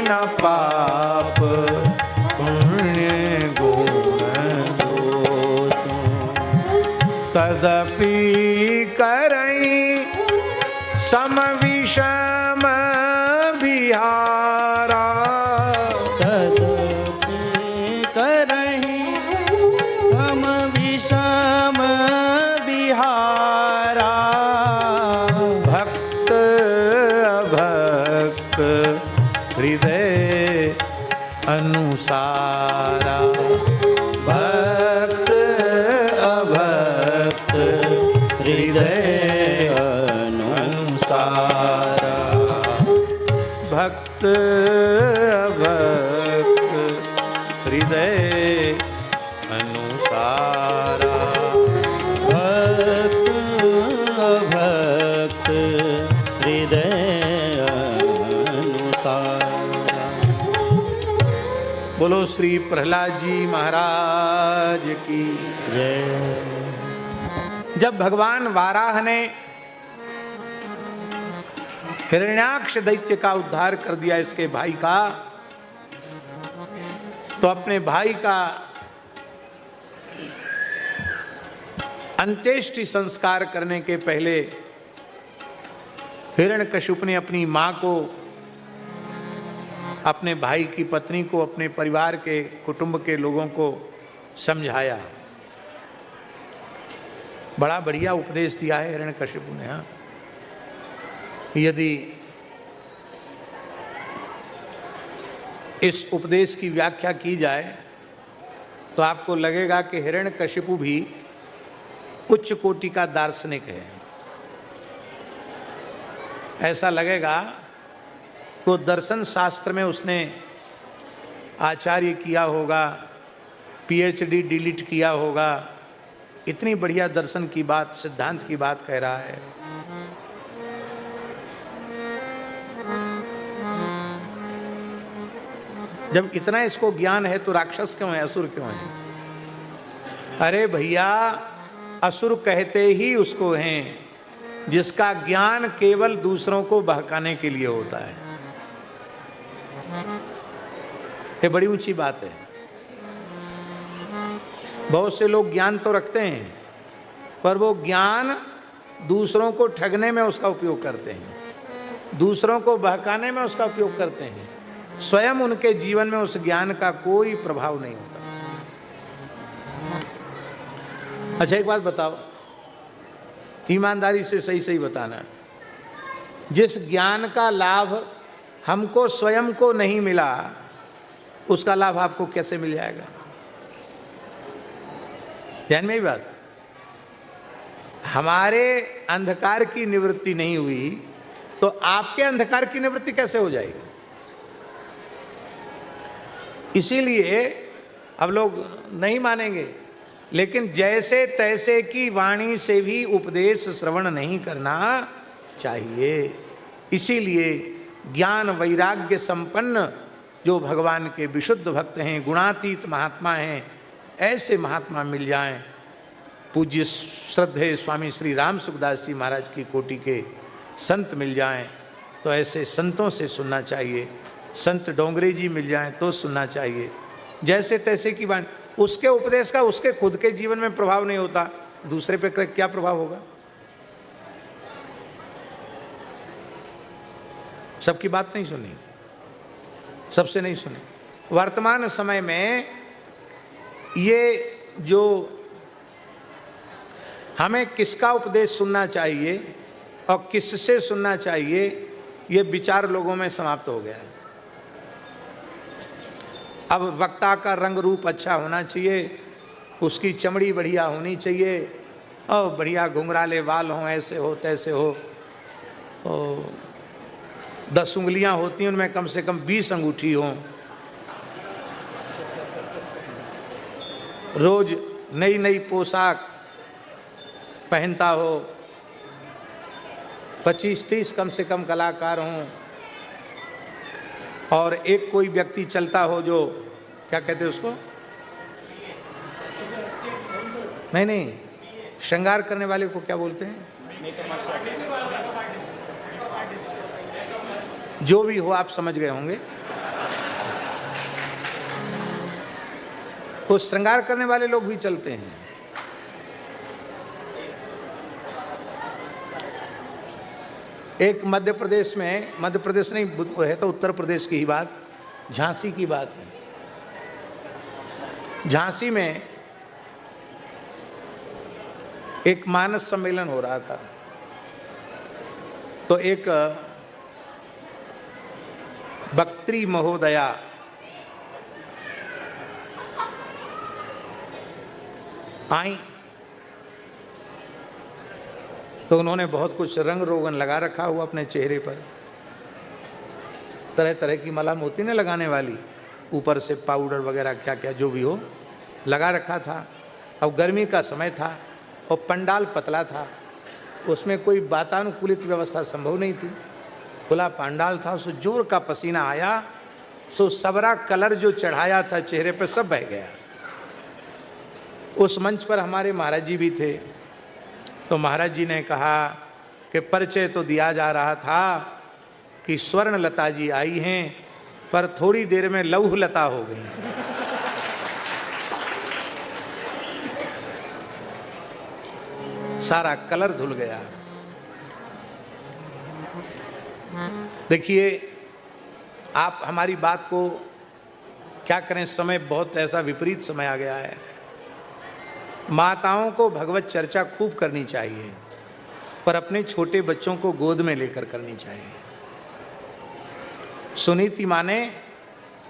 न पाप पुण्य गुण दोष, तदपि करई सम विषम बिहारा, तदपि करहि सम विषम बिहारा, भक्त अभक्त हृदय अनुसारा, भक्त अभक्त हृदय अभक्त हृदय अनुसारा। भक्त भक्त हृदय अनुसारा। बोलो श्री प्रहलाद जी महाराज की जय। जब भगवान वाराह ने हिरण्याक्ष दैत्य का उद्धार कर दिया, इसके भाई का, तो अपने भाई का अंत्येष्टि संस्कार करने के पहले हिरण्यकशिप ने अपनी मां को, अपने भाई की पत्नी को, अपने परिवार के कुटुंब के लोगों को समझाया। बड़ा बढ़िया उपदेश दिया है हिरण्यकशिप ने। हाँ, यदि इस उपदेश की व्याख्या की जाए तो आपको लगेगा कि हिरण्यकशिपु भी उच्च कोटि का दार्शनिक है। ऐसा लगेगा तो दर्शन शास्त्र में उसने आचार्य किया होगा, पीएचडी डिलीट किया होगा, इतनी बढ़िया दर्शन की बात, सिद्धांत की बात कह रहा है। जब इतना इसको ज्ञान है तो राक्षस क्यों है, असुर क्यों है? अरे भैया, असुर कहते ही उसको हैं जिसका ज्ञान केवल दूसरों को बहकाने के लिए होता है। ये बड़ी ऊंची बात है। बहुत से लोग ज्ञान तो रखते हैं, पर वो ज्ञान दूसरों को ठगने में उसका उपयोग करते हैं, दूसरों को बहकाने में उसका उपयोग करते हैं। स्वयं उनके जीवन में उस ज्ञान का कोई प्रभाव नहीं होता। अच्छा, एक बात बताओ, ईमानदारी से सही सही बताना, जिस ज्ञान का लाभ हमको स्वयं को नहीं मिला, उसका लाभ आपको कैसे मिल जाएगा? ध्यान में ही बात। हमारे अंधकार की निवृत्ति नहीं हुई तो आपके अंधकार की निवृत्ति कैसे हो जाएगी? इसीलिए अब लोग नहीं मानेंगे, लेकिन जैसे तैसे की वाणी से भी उपदेश श्रवण नहीं करना चाहिए। इसीलिए ज्ञान वैराग्य संपन्न जो भगवान के विशुद्ध भक्त हैं, गुणातीत महात्मा हैं, ऐसे महात्मा मिल जाएं, पूज्य श्रद्धेय स्वामी श्री राम सुखदास जी महाराज की कोटि के संत मिल जाएं तो ऐसे संतों से सुनना चाहिए। संत डोंगरे जी मिल जाएं तो सुनना चाहिए। जैसे तैसे की वाणी, उसके उपदेश का उसके खुद के जीवन में प्रभाव नहीं होता, दूसरे पे क्या प्रभाव होगा? सबकी बात नहीं सुनी, सबसे नहीं सुनी। वर्तमान समय में ये जो हमें किसका उपदेश सुनना चाहिए और किससे सुनना चाहिए, ये विचार लोगों में समाप्त हो गया है। अब वक्ता का रंग रूप अच्छा होना चाहिए, उसकी चमड़ी बढ़िया होनी चाहिए और बढ़िया घुंघराले बाल हों, ऐसे हो तैसे हो, 10 उंगलियां होती हैं उनमें कम से कम 20 अंगूठी हों, रोज नई नई पोशाक पहनता हो, 25-30 कम से कम कलाकार हों, और एक कोई व्यक्ति चलता हो जो, क्या कहते हैं उसको, नहीं, श्रृंगार करने वाले को क्या बोलते हैं? जो भी हो, आप समझ गए होंगे। वो श्रृंगार करने वाले लोग भी चलते हैं। एक मध्य प्रदेश में, मध्य प्रदेश नहीं है तो उत्तर प्रदेश की ही बात, झांसी की बात है। झांसी में एक मानस सम्मेलन हो रहा था, तो एक बक्त्री महोदया आई, तो उन्होंने बहुत कुछ रंग रोगन लगा रखा हुआ अपने चेहरे पर, तरह तरह की मलहम होती ना लगाने वाली, ऊपर से पाउडर वगैरह क्या क्या जो भी हो लगा रखा था। अब गर्मी का समय था और पंडाल पतला था, उसमें कोई वातानुकूलित व्यवस्था संभव नहीं थी, खुला पंडाल था। उससे जोर का पसीना आया, सो सबरा कलर जो चढ़ाया था चेहरे पर सब बह गया। उस मंच पर हमारे महाराज जी भी थे, तो महाराज जी ने कहा कि परिचय तो दिया जा रहा था कि स्वर्ण लता जी आई हैं, पर थोड़ी देर में लौह लता हो गई। सारा कलर धुल गया। देखिए, आप हमारी बात को क्या करें, समय बहुत ऐसा विपरीत समय आ गया है। माताओं को भगवत चर्चा खूब करनी चाहिए, पर अपने छोटे बच्चों को गोद में लेकर करनी चाहिए। सुनीति माँ ने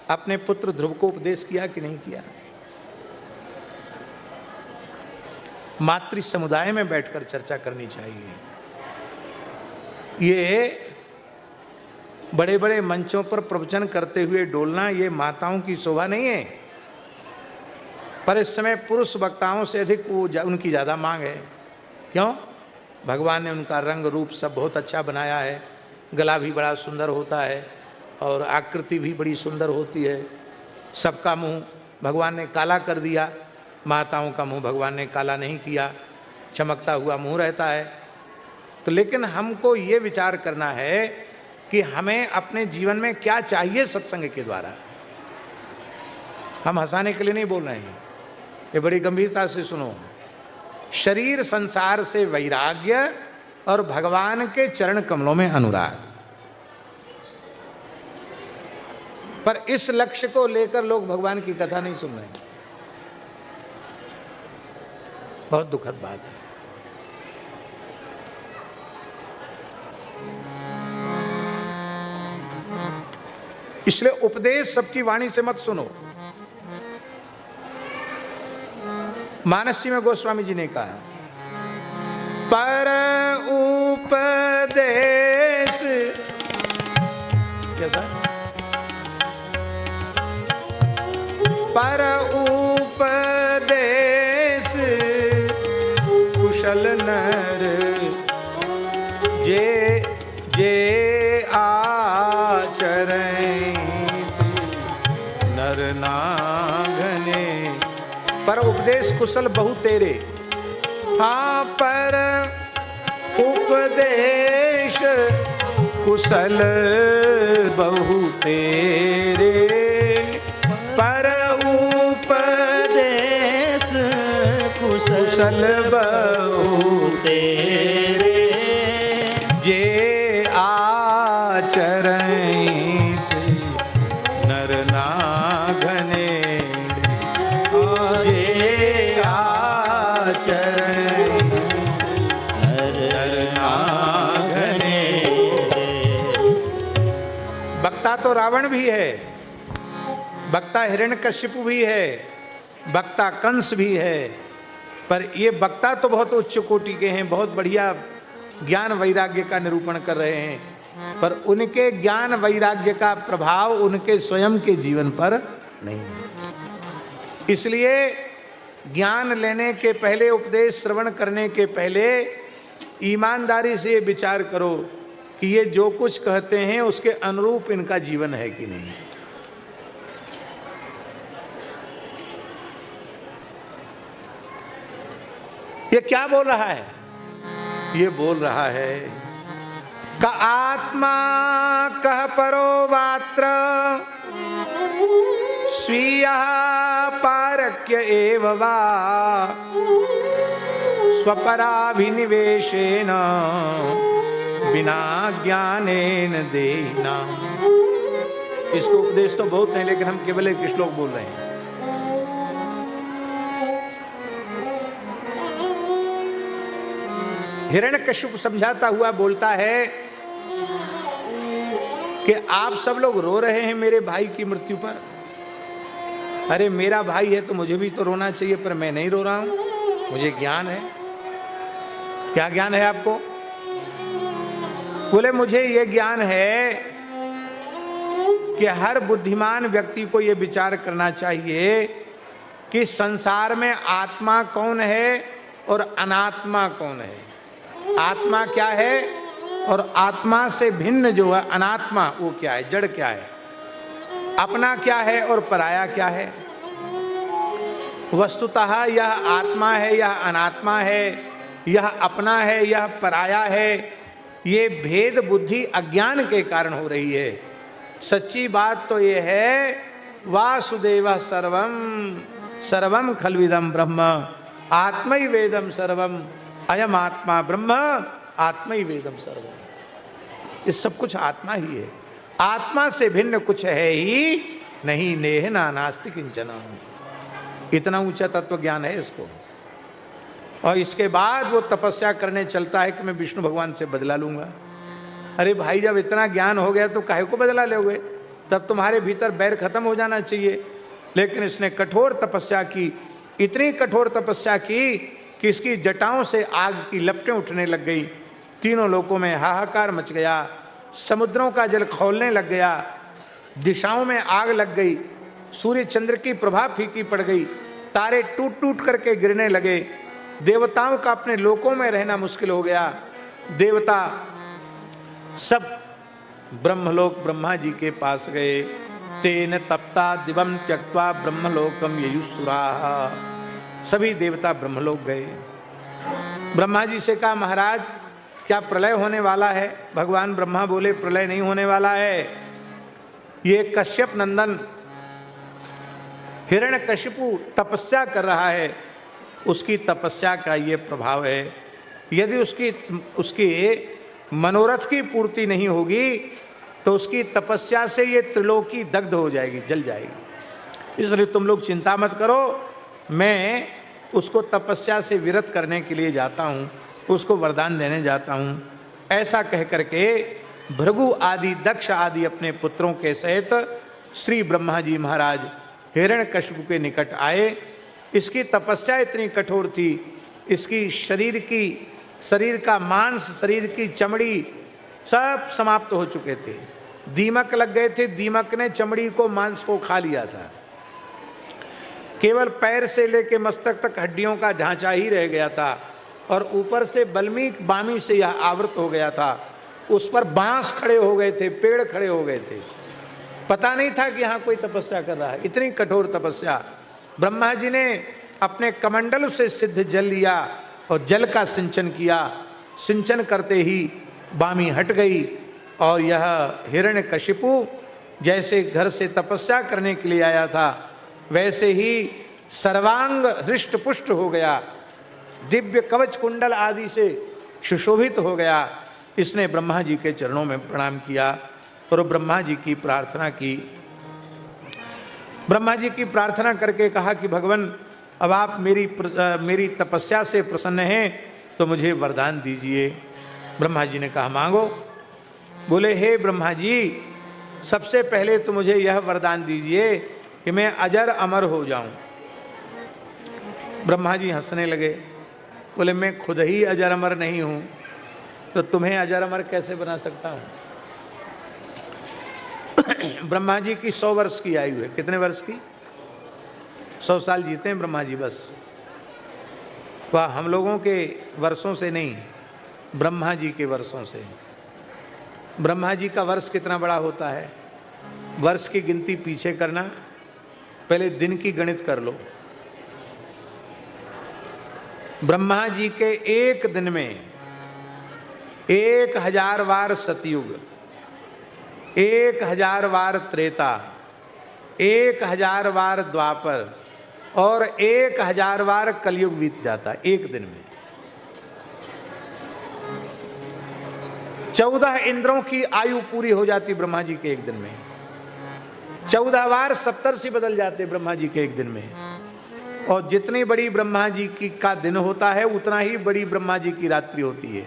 अपने पुत्र ध्रुव को उपदेश किया कि नहीं किया? मातृ समुदाय में बैठकर चर्चा करनी चाहिए। ये बड़े बड़े मंचों पर प्रवचन करते हुए डोलना, ये माताओं की शोभा नहीं है। पर इस समय पुरुष वक्ताओं से अधिक उनकी ज़्यादा मांग है। क्यों? भगवान ने उनका रंग रूप सब बहुत अच्छा बनाया है, गला भी बड़ा सुंदर होता है और आकृति भी बड़ी सुंदर होती है। सबका मुंह भगवान ने काला कर दिया, माताओं का मुंह भगवान ने काला नहीं किया, चमकता हुआ मुंह रहता है। तो लेकिन हमको ये विचार करना है कि हमें अपने जीवन में क्या चाहिए सत्संग के द्वारा। हम हंसाने के लिए नहीं बोल रहे हैं, ये बड़ी गंभीरता से सुनो। शरीर संसार से वैराग्य और भगवान के चरण कमलों में अनुराग, पर इस लक्ष्य को लेकर लोग भगवान की कथा नहीं सुन रहे हैं। बहुत दुखद बात है। इसलिए उपदेश सबकी वाणी से मत सुनो। मानसी में गोस्वामी जी ने कहा, पर उपदेश कैसा? पर उपदेश कुशल नर जे जे आचरण नर नागने। पर उपदेश कुशल बहु तेरे। हाँ, पर उपदेश कुशल बहु तेरे। पर उपदेश कुशल बहु तेरे। जे आचरण नर नागने। जे आचरण नर नागने। वक्ता तो रावण भी है, वक्ता हिरण्यकश्यप भी है, वक्ता कंस भी है, पर ये वक्ता तो बहुत उच्च कोटि के हैं, बहुत बढ़िया ज्ञान वैराग्य का निरूपण कर रहे हैं, पर उनके ज्ञान वैराग्य का प्रभाव उनके स्वयं के जीवन पर नहीं है। इसलिए ज्ञान लेने के पहले, उपदेश श्रवण करने के पहले ईमानदारी से ये विचार करो कि ये जो कुछ कहते हैं उसके अनुरूप इनका जीवन है कि नहीं। ये क्या बोल रहा है? ये बोल रहा है का आत्मा कह परो वात्र स्वीय पारक्य एव वा स्वपराभिनिवेशेन बिना ज्ञानेन देना। इसको उपदेश तो बहुत है, लेकिन हम केवल एक श्लोक बोल रहे हैं। हिरण्यकश्यप समझाता हुआ बोलता है कि आप सब लोग रो रहे हैं मेरे भाई की मृत्यु पर। अरे मेरा भाई है तो मुझे भी तो रोना चाहिए, पर मैं नहीं रो रहा हूं, मुझे ज्ञान है। क्या ज्ञान है आपको? बोले मुझे ये ज्ञान है कि हर बुद्धिमान व्यक्ति को यह विचार करना चाहिए कि संसार में आत्मा कौन है और अनात्मा कौन है। आत्मा क्या है और आत्मा से भिन्न जो है अनात्मा वो क्या है, जड़ क्या है, अपना क्या है और पराया क्या है। वस्तुतः यह आत्मा है, यह अनात्मा है, यह अपना है, यह पराया है, ये भेद बुद्धि अज्ञान के कारण हो रही है। सच्ची बात तो ये है वासुदेव सर्वम सर्वम खल्विदम ब्रह्म आत्मैवेदम सर्वम अयम आत्मा ब्रह्म आत्मैवेदम सर्वम। ये सब कुछ आत्मा ही है, आत्मा से भिन्न कुछ है ही नहीं। नेह ना नास्ति किंचन। इतना ऊंचा तत्व ज्ञान है इसको। और इसके बाद वो तपस्या करने चलता है कि मैं विष्णु भगवान से बदला लूंगा। अरे भाई, जब इतना ज्ञान हो गया तो काहे को बदला लोगे, तब तुम्हारे भीतर बैर खत्म हो जाना चाहिए। लेकिन इसने कठोर तपस्या की, इतनी कठोर तपस्या की कि इसकी जटाओं से आग की लपटें उठने लग गई। तीनों लोकों में हाहाकार मच गया, समुद्रों का जल खौलने लग गया, दिशाओं में आग लग गई, सूर्य चंद्र की प्रभा फीकी पड़ गई, तारे टूट टूट करके गिरने लगे, देवताओं का अपने लोकों में रहना मुश्किल हो गया। देवता सब ब्रह्मलोक ब्रह्मा जी के पास गए। तेन तप्ता दिवम त्यक्त्वा ब्रह्मलोकम ययुसुराः। सभी देवता ब्रह्मलोक गए। ब्रह्मा जी से कहा, महाराज क्या प्रलय होने वाला है? भगवान ब्रह्मा बोले, प्रलय नहीं होने वाला है। ये कश्यप नंदन हिरण्यकशिपु तपस्या कर रहा है, उसकी तपस्या का ये प्रभाव है। यदि उसकी मनोरथ की पूर्ति नहीं होगी तो उसकी तपस्या से ये त्रिलोकी दग्ध हो जाएगी, जल जाएगी। इसलिए तुम लोग चिंता मत करो, मैं उसको तपस्या से विरत करने के लिए जाता हूँ, उसको वरदान देने जाता हूँ। ऐसा कह करके भृगु आदि दक्ष आदि अपने पुत्रों के सहित श्री ब्रह्मा जी महाराज हिरण्यकशिपु के निकट आए। इसकी तपस्या इतनी कठोर थी, इसकी शरीर का मांस, शरीर की चमड़ी सब समाप्त हो चुके थे। दीमक लग गए थे, दीमक ने चमड़ी को, मांस को खा लिया था। केवल पैर से लेकर मस्तक तक हड्डियों का ढांचा ही रह गया था और ऊपर से बल्मीक बामी से यह आवृत हो गया था। उस पर बांस खड़े हो गए थे, पेड़ खड़े हो गए थे। पता नहीं था कि यहाँ कोई तपस्या कर रहा है। इतनी कठोर तपस्या। ब्रह्मा जी ने अपने कमंडल से सिद्ध जल लिया और जल का सिंचन किया। सिंचन करते ही बामी हट गई और यह हिरण्यकशिपु जैसे घर से तपस्या करने के लिए आया था वैसे ही सर्वांग हृष्ट पुष्ट हो गया, दिव्य कवच कुंडल आदि से सुशोभित हो गया। इसने ब्रह्मा जी के चरणों में प्रणाम किया और ब्रह्मा जी की प्रार्थना की। ब्रह्मा जी की प्रार्थना करके कहा कि भगवान, अब आप मेरी तपस्या से प्रसन्न हैं तो मुझे वरदान दीजिए। ब्रह्मा जी ने कहा, मांगो। बोले, हे ब्रह्मा जी, सबसे पहले तो मुझे यह वरदान दीजिए कि मैं अजर अमर हो जाऊं। ब्रह्मा जी हंसने लगे, बोले, मैं खुद ही अजर अमर नहीं हूं तो तुम्हें अजर अमर कैसे बना सकता हूं। ब्रह्मा जी की 100 वर्ष की आयु है। कितने वर्ष की? 100 साल जीते हैं ब्रह्मा जी बस। वह हम लोगों के वर्षों से नहीं, ब्रह्मा जी के वर्षों से। ब्रह्मा जी का वर्ष कितना बड़ा होता है? वर्ष की गिनती पीछे करना, पहले दिन की गणित कर लो। ब्रह्मा जी के एक दिन में 1000 बार सतयुग, 1000 बार त्रेता, 1000 बार द्वापर और 1000 बार कलयुग बीत जाता है एक दिन में। 14 इंद्रों की आयु पूरी हो जाती ब्रह्मा जी के एक दिन में। 14 बार सप्तर्षि बदल जाते ब्रह्मा जी के एक दिन में। और जितनी बड़ी ब्रह्मा जी की का दिन होता है उतना ही बड़ी ब्रह्मा जी की रात्रि होती है।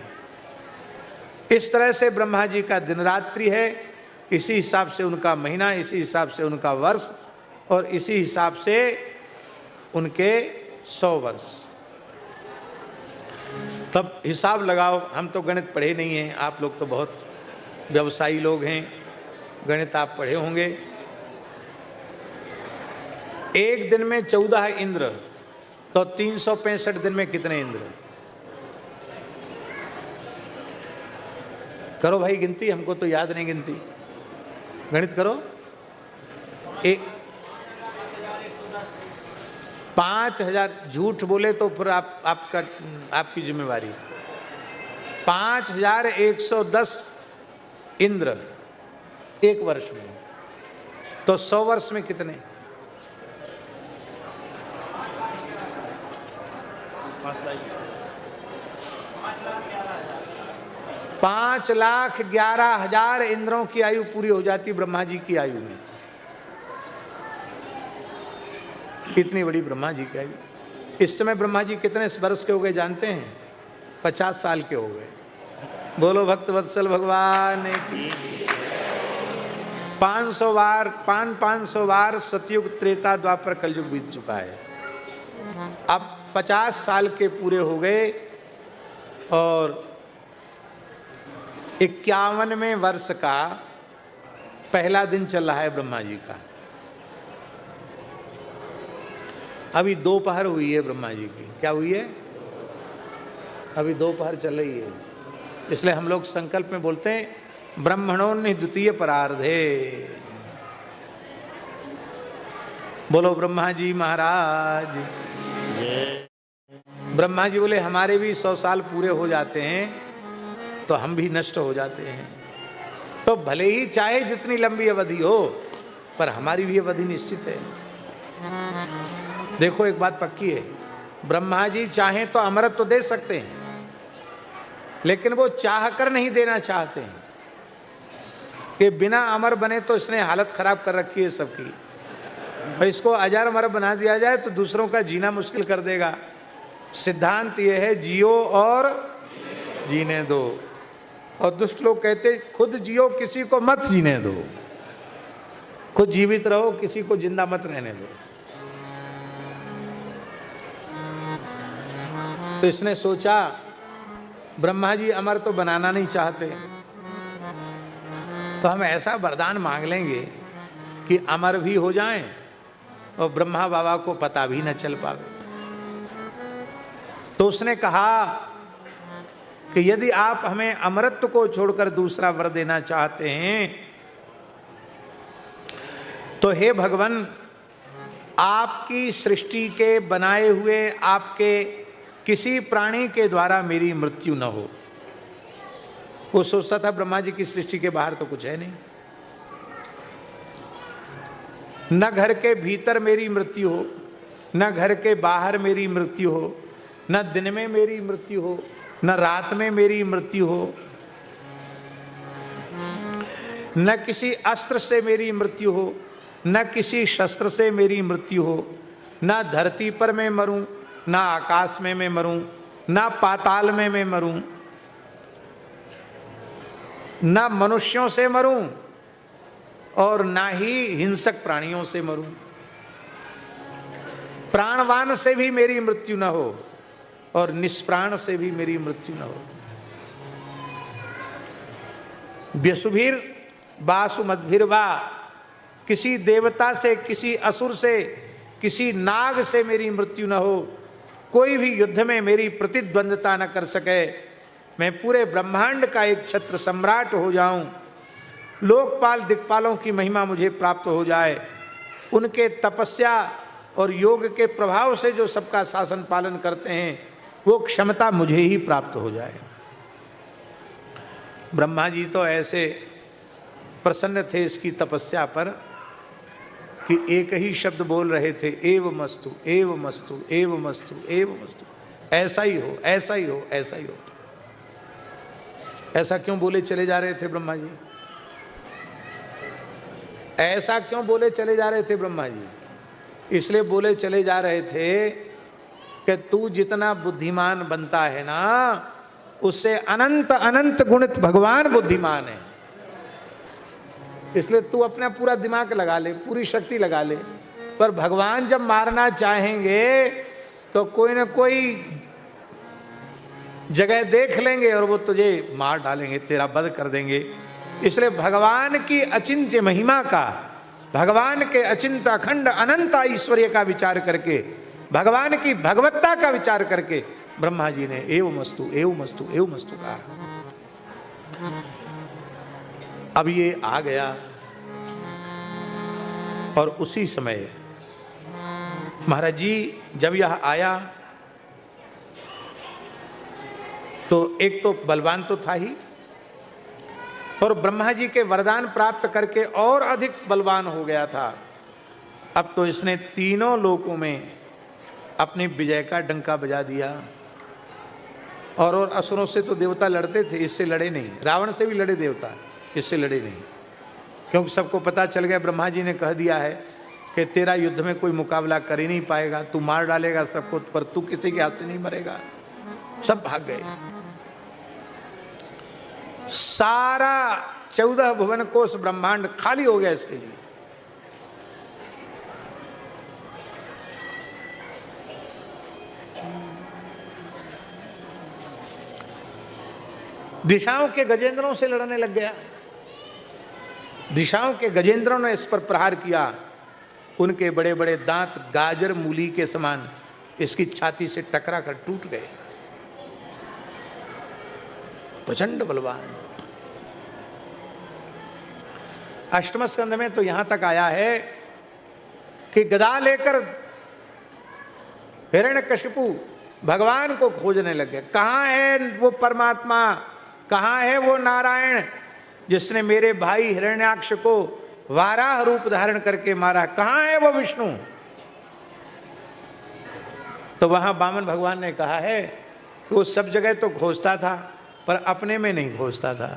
इस तरह से ब्रह्मा जी का दिन रात्रि है, इसी हिसाब से उनका महीना, इसी हिसाब से उनका वर्ष और इसी हिसाब से उनके 100 वर्ष। तब हिसाब लगाओ। हम तो गणित पढ़े नहीं हैं, आप लोग तो बहुत व्यवसायी लोग हैं, गणित आप पढ़े होंगे। एक दिन में 14 इंद्र, तो 365 दिन में कितने इंद्र? करो भाई गिनती, हमको तो याद नहीं गिनती, गणित करो। 5000 झूठ बोले तो फिर आपकी जिम्मेवारी। 5110 इंद्र एक वर्ष में, तो 100 वर्ष में कितने? 5,11,000 इंद्रों की आयु पूरी हो जाती ब्रह्मा जी की आयु में। कितनी बड़ी ब्रह्मा जी की आयु। इस समय ब्रह्मा जी कितने वर्ष के हो गए जानते हैं? 50 साल के हो गए। बोलो भक्त वत्सल भगवान की। 500 बार सतयुग त्रेता द्वापर कलयुग बीत चुका है। अब 50 साल के पूरे हो गए और 51वें वर्ष का पहला दिन चल रहा है ब्रह्मा जी का। अभी दोपहर हुई है ब्रह्मा जी की। क्या हुई है? अभी दोपहर चल रही है। इसलिए हम लोग संकल्प में बोलते हैं ब्रह्मणोन्य द्वितीय परार्धे। बोलो ब्रह्मा जी महाराज। ब्रह्मा जी बोले हमारे भी 100 साल पूरे हो जाते हैं तो हम भी नष्ट हो जाते हैं, तो भले ही चाहे जितनी लंबी अवधि हो पर हमारी भी अवधि निश्चित है। देखो एक बात पक्की है, ब्रह्मा जी चाहें तो अमृत तो दे सकते हैं, लेकिन वो चाह कर नहीं देना चाहते हैं कि बिना अमर बने तो इसने हालत खराब कर रखी है सबकी, और इसको अजर अमर बना दिया जाए तो दूसरों का जीना मुश्किल कर देगा। सिद्धांत ये है जियो और जीने दो, और दुष्ट लोग कहते खुद जियो किसी को मत जीने दो, खुद जीवित रहो किसी को जिंदा मत रहने दो। तो इसने सोचा ब्रह्मा जी अमर तो बनाना नहीं चाहते, तो हम ऐसा वरदान मांग लेंगे कि अमर भी हो जाएं और ब्रह्मा बाबा को पता भी न चल पावे। तो उसने कहा कि यदि आप हमें अमृत को छोड़कर दूसरा वर देना चाहते हैं तो हे भगवान, आपकी सृष्टि के बनाए हुए आपके किसी प्राणी के द्वारा मेरी मृत्यु न हो। वो सोचता था ब्रह्मा जी की सृष्टि के बाहर तो कुछ है नहीं, न घर के भीतर मेरी मृत्यु हो, न घर के बाहर मेरी मृत्यु हो, न दिन में मेरी मृत्यु हो, न रात में मेरी मृत्यु हो, न किसी अस्त्र से मेरी मृत्यु हो, न किसी शस्त्र से मेरी मृत्यु हो, न धरती पर मैं मरूं, न आकाश में मैं मरूं, न पाताल में मैं मरूं, न मनुष्यों से मरूं और न ही हिंसक प्राणियों से मरूं। प्राणवान से भी मेरी मृत्यु न हो और निष्प्राण से भी मेरी मृत्यु न हो। व्यसुभिर वासुमद्भिर्वा, किसी देवता से, किसी असुर से, किसी नाग से मेरी मृत्यु न हो, कोई भी युद्ध में मेरी प्रतिद्वंदता न कर सके, मैं पूरे ब्रह्मांड का एक छत्र सम्राट हो जाऊं, लोकपाल दिक्पालों की महिमा मुझे प्राप्त हो जाए, उनके तपस्या और योग के प्रभाव से जो सबका शासन पालन करते हैं वो क्षमता मुझे ही प्राप्त हो जाए। ब्रह्मा जी तो ऐसे प्रसन्न थे इसकी तपस्या पर कि एक ही शब्द बोल रहे थे, एव मस्तु एव मस्तु एव मस्तु एव मस्तु, ऐसा ही हो ऐसा ही हो ऐसा ही हो। ऐसा क्यों बोले चले जा रहे थे ब्रह्मा जी? ऐसा क्यों बोले चले जा रहे थे ब्रह्मा जी? इसलिए बोले चले जा रहे थे कि तू जितना बुद्धिमान बनता है ना, उससे अनंत अनंत गुणित भगवान बुद्धिमान है। इसलिए तू अपना पूरा दिमाग लगा ले, पूरी शक्ति लगा ले, पर भगवान जब मारना चाहेंगे तो कोई ना कोई जगह देख लेंगे और वो तुझे मार डालेंगे, तेरा वध कर देंगे। इसलिए भगवान की अचिंत्य महिमा का, भगवान के अचिंत अखंड अनंत ऐश्वर्य का विचार करके, भगवान की भगवत्ता का विचार करके ब्रह्मा जी ने एवमस्तु एवमस्तु एवमस्तु कहा। अब ये आ गया और उसी समय महाराज जी जब यह आया तो एक तो बलवान तो था ही, और ब्रह्मा जी के वरदान प्राप्त करके और अधिक बलवान हो गया था। अब तो इसने तीनों लोकों में अपनी विजय का डंका बजा दिया। और असुरों से तो देवता लड़ते थे, इससे लड़े नहीं। रावण से भी लड़े देवता, इससे लड़े नहीं, क्योंकि सबको पता चल गया, ब्रह्मा जी ने कह दिया है कि तेरा युद्ध में कोई मुकाबला कर ही नहीं पाएगा, तू मार डालेगा सबको, पर तू किसी के हाथ से नहीं मरेगा। सब भाग गए। सारा 14 भुवन कोश ब्रह्मांड खाली हो गया इसके लिए। दिशाओं के गजेंद्रों से लड़ने लग गया। दिशाओं के गजेंद्रों ने इस पर प्रहार किया। उनके बड़े बड़े दांत गाजर मूली के समान इसकी छाती से टकरा कर टूट गए। प्रचंड बलवान। अष्टम स्कंद में तो यहां तक आया है कि गदा लेकर हिरण्यकशिपु भगवान को खोजने लगे। कहां है वो परमात्मा, कहां है वो नारायण जिसने मेरे भाई हिरण्याक्ष को वाराह रूप धारण करके मारा, कहां है वो विष्णु। तो वहां वामन भगवान ने कहा है कि वो सब जगह तो खोजता था पर अपने में नहीं खोजता था।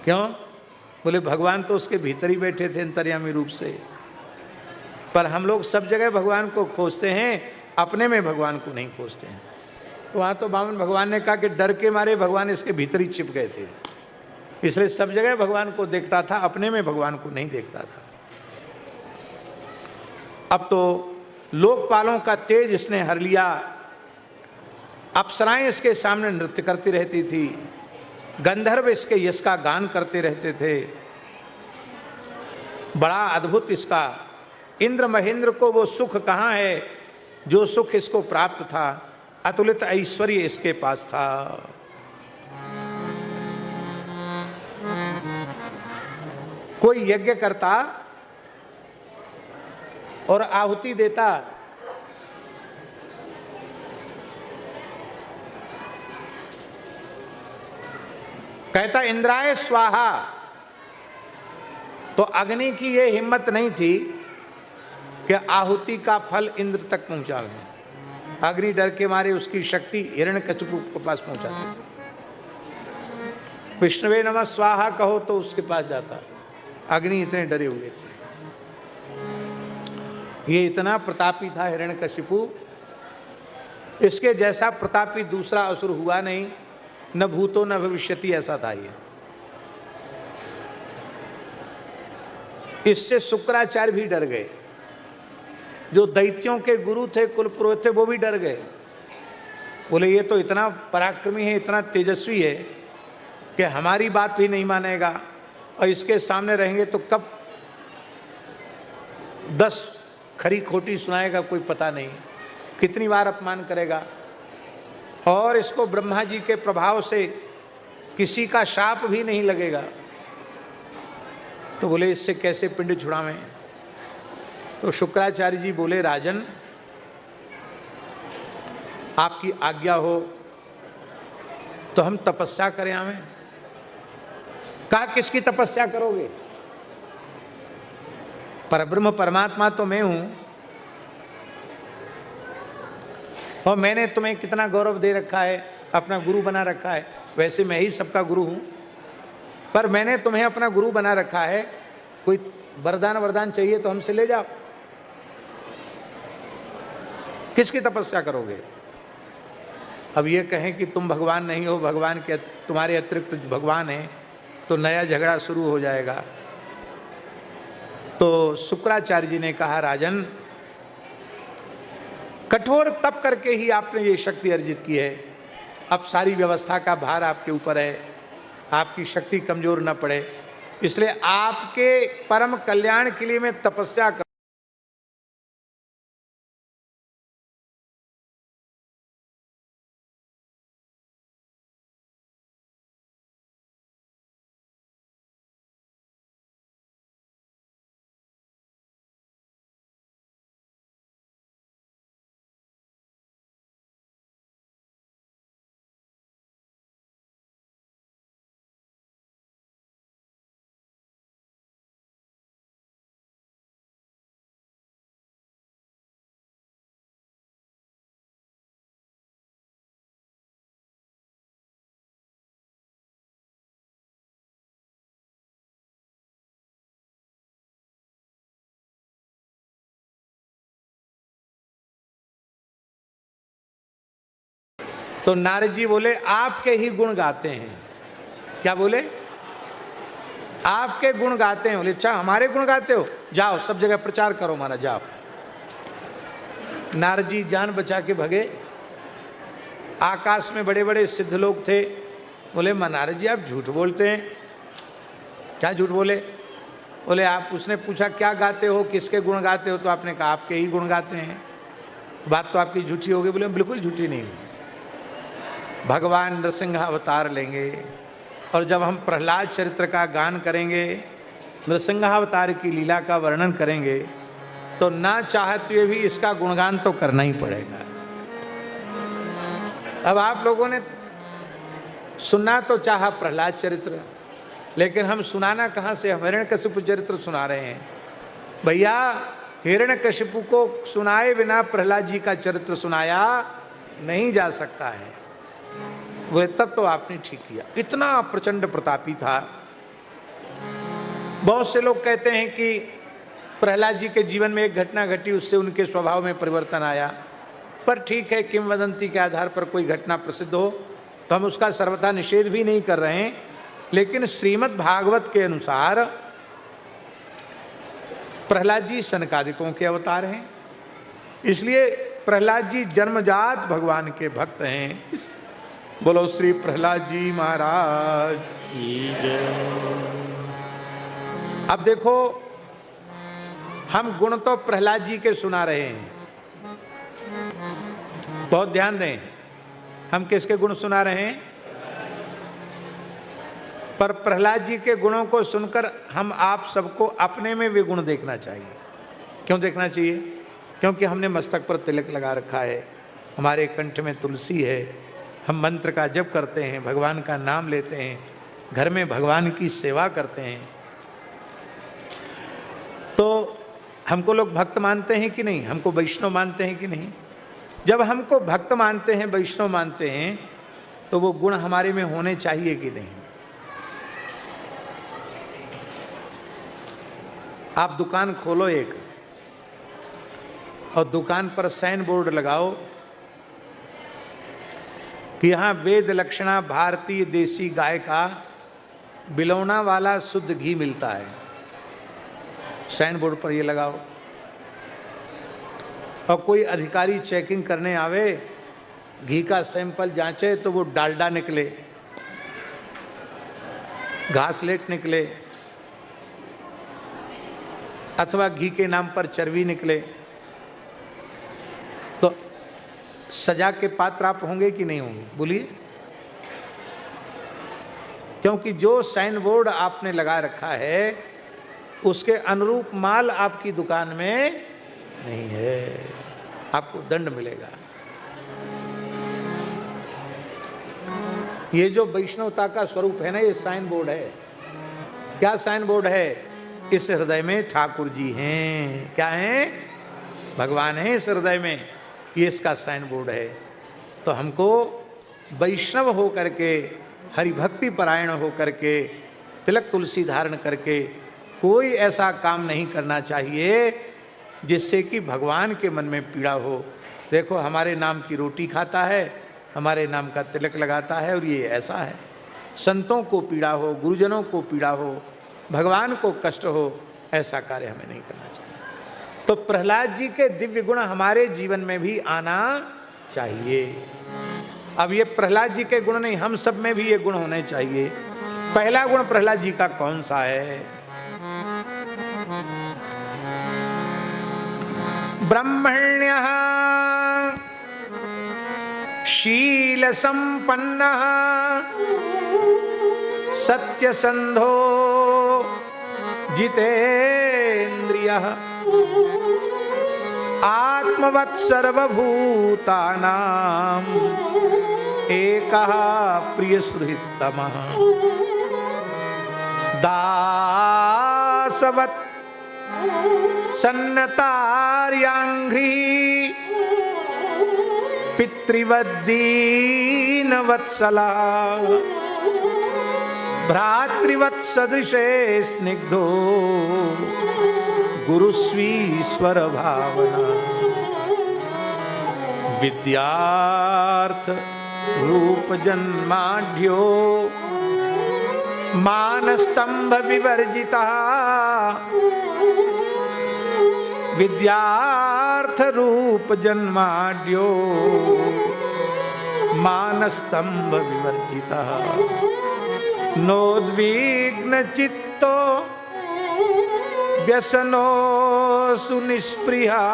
क्यों? बोले भगवान तो उसके भीतर ही बैठे थे अंतर्यामी रूप से, पर हम लोग सब जगह भगवान को खोजते हैं, अपने में भगवान को नहीं खोजते हैं। तो वहां तो वामन भगवान ने कहा कि डर के मारे भगवान इसके भीतर ही छिप गए थे, इसलिए सब जगह भगवान को देखता था, अपने में भगवान को नहीं देखता था। अब तो लोकपालों का तेज इसने हर लिया। अप्सराएं इसके सामने नृत्य करती रहती थी, गंधर्व इसके यश का गान करते रहते थे। बड़ा अद्भुत इसका। इंद्र महेंद्र को वो सुख कहाँ है जो सुख इसको प्राप्त था। अतुलित ऐश्वर्य इसके पास था। कोई यज्ञ करता और आहुति देता, कहता इंद्राय स्वाहा, तो अग्नि की ये हिम्मत नहीं थी कि आहुति का फल इंद्र तक पहुंचावे। अग्नि डर के मारे उसकी शक्ति हिरण्यकशिपु के पास पहुंचाती। विष्णुवे नमः स्वाहा कहो तो उसके पास जाता। अग्नि इतने डरे हुए थे। ये इतना प्रतापी था हिरण्यकशिपु, इसके जैसा प्रतापी दूसरा असुर हुआ नहीं, न भूतो न भविष्यति, ऐसा था ये। इससे शुक्राचार्य भी डर गए, जो दैत्यों के गुरु थे, कुल पुरोहित थे, वो भी डर गए। बोले ये तो इतना पराक्रमी है, इतना तेजस्वी है कि हमारी बात भी नहीं मानेगा, और इसके सामने रहेंगे तो कब 10 खरी खोटी सुनाएगा कोई पता नहीं, कितनी बार अपमान करेगा। और इसको ब्रह्मा जी के प्रभाव से किसी का शाप भी नहीं लगेगा। तो बोले इससे कैसे पिंड छुड़ावें। तो शुक्राचार्य जी बोले राजन आपकी आज्ञा हो तो हम तपस्या करें हमें। कहा किसकी तपस्या करोगे? परब्रह्म परमात्मा तो मैं हूं, और मैंने तुम्हें कितना गौरव दे रखा है, अपना गुरु बना रखा है। वैसे मैं ही सबका गुरु हूं, पर मैंने तुम्हें अपना गुरु बना रखा है। कोई वरदान चाहिए तो हमसे ले जाओ। किसकी तपस्या करोगे? अब ये कहें कि तुम भगवान नहीं हो, भगवान के तुम्हारे अतिरिक्त भगवान है, तो नया झगड़ा शुरू हो जाएगा। तो शुक्राचार्य जी ने कहा राजन कठोर तप करके ही आपने ये शक्ति अर्जित की है, अब सारी व्यवस्था का भार आपके ऊपर है। आपकी शक्ति कमजोर न पड़े, इसलिए आपके परम कल्याण के लिए मैं तपस्या कर। तो नारद जी बोले आपके ही गुण गाते हैं। क्या बोले? आपके गुण गाते हैं। बोले अच्छा हमारे गुण गाते हो, जाओ सब जगह प्रचार करो हमारा, जाओ। नारद जी जान बचा के भगे। आकाश में बड़े बड़े सिद्ध लोग थे। बोले नारद जी आप झूठ बोलते हैं। क्या झूठ बोले? बोले आप, उसने पूछा क्या गाते हो, किसके गुण गाते हो, तो आपने कहा आपके ही गुण गाते हैं। बात तो आपकी झूठी होगी। बोले बिल्कुल झूठी नहीं। भगवान नृसिंह अवतार लेंगे और जब हम प्रहलाद चरित्र का गान करेंगे, नृसिंहावतार की लीला का वर्णन करेंगे, तो ना चाहते हुए भी इसका गुणगान तो करना ही पड़ेगा। अब आप लोगों ने सुनना तो चाहा प्रहलाद चरित्र, लेकिन हम सुनाना कहाँ से? हम हिरण्यकशिपु चरित्र सुना रहे हैं। भैया हिरण्यकशिपु को सुनाए बिना प्रहलाद जी का चरित्र सुनाया नहीं जा सकता है। बोले तब तो आपने ठीक किया। इतना प्रचंड प्रतापी था। बहुत से लोग कहते हैं कि प्रहलाद जी के जीवन में एक घटना घटी, उससे उनके स्वभाव में परिवर्तन आया। पर ठीक है, किंवदंती के आधार पर कोई घटना प्रसिद्ध हो तो हम उसका सर्वथा निषेध भी नहीं कर रहे हैं। लेकिन श्रीमद् भागवत के अनुसार प्रहलाद जी सनकादिकों के अवतार हैं, इसलिए प्रहलाद जी जन्मजात भगवान के भक्त हैं। बोलो श्री प्रहलाद जी महाराज की जय। अब देखो, हम गुण तो प्रहलाद जी के सुना रहे हैं। बहुत ध्यान दें, हम किसके गुण सुना रहे हैं? पर प्रहलाद जी के गुणों को सुनकर हम आप सबको अपने में भी गुण देखना चाहिए। क्यों देखना चाहिए? क्योंकि हमने मस्तक पर तिलक लगा रखा है, हमारे कंठ में तुलसी है, हम मंत्र का जप करते हैं, भगवान का नाम लेते हैं, घर में भगवान की सेवा करते हैं। तो हमको लोग भक्त मानते हैं कि नहीं? हमको वैष्णव मानते हैं कि नहीं? जब हमको भक्त मानते हैं, वैष्णव मानते हैं, तो वो गुण हमारे में होने चाहिए कि नहीं? आप दुकान खोलो एक, और दुकान पर साइन बोर्ड लगाओ कि यहाँ वेद लक्षणा भारतीय देसी गाय का बिलौना वाला शुद्ध घी मिलता है। साइन बोर्ड पर ये लगाओ। और कोई अधिकारी चेकिंग करने आवे, घी का सैंपल जांचे तो वो डालडा निकले, घासलेट निकले, अथवा घी के नाम पर चर्बी निकले, तो सजा के पात्र आप होंगे कि नहीं होंगे? बोलिए। क्योंकि जो साइन बोर्ड आपने लगा रखा है उसके अनुरूप माल आपकी दुकान में नहीं है, आपको दंड मिलेगा। ये जो वैष्णवता का स्वरूप है ना, ये साइन बोर्ड है। क्या साइन बोर्ड है? इस हृदय में ठाकुर जी हैं। क्या हैं? भगवान हैं इस हृदय में, ये इसका साइन बोर्ड है। तो हमको वैष्णव हो करके, हरिभक्ति परायण हो करके, तिलक तुलसी धारण करके कोई ऐसा काम नहीं करना चाहिए जिससे कि भगवान के मन में पीड़ा हो। देखो, हमारे नाम की रोटी खाता है, हमारे नाम का तिलक लगाता है, और ये ऐसा है। संतों को पीड़ा हो, गुरुजनों को पीड़ा हो, भगवान को कष्ट हो, ऐसा कार्य हमें नहीं करना चाहिए। तो प्रहलाद जी के दिव्य गुण हमारे जीवन में भी आना चाहिए। अब ये प्रहलाद जी के गुण नहीं, हम सब में भी ये गुण होने चाहिए। पहला गुण प्रहलाद जी का कौन सा है? ब्रह्मण्यः शील संपन्नः सत्यसंधो जितेन्द्रियः आत्मवत् सर्वभूतानां एकः प्रियसुहृत्तमः दासवत् सन्नतार्याङ्घ्रि पितृवद्दीनवत्सला भ्रातृवत्सदृशे स्निग्धो गुरुस्वीश्वर भावना विद्यार्थ रूप जन्माढ्यो मानस्तंभ विवर्जिता विद्यार्थ रूप जन्माढ्यो मानस्तंभ विवर्जिता नोद्विग्न चित्तो व्यसनो सुनिस्पृहा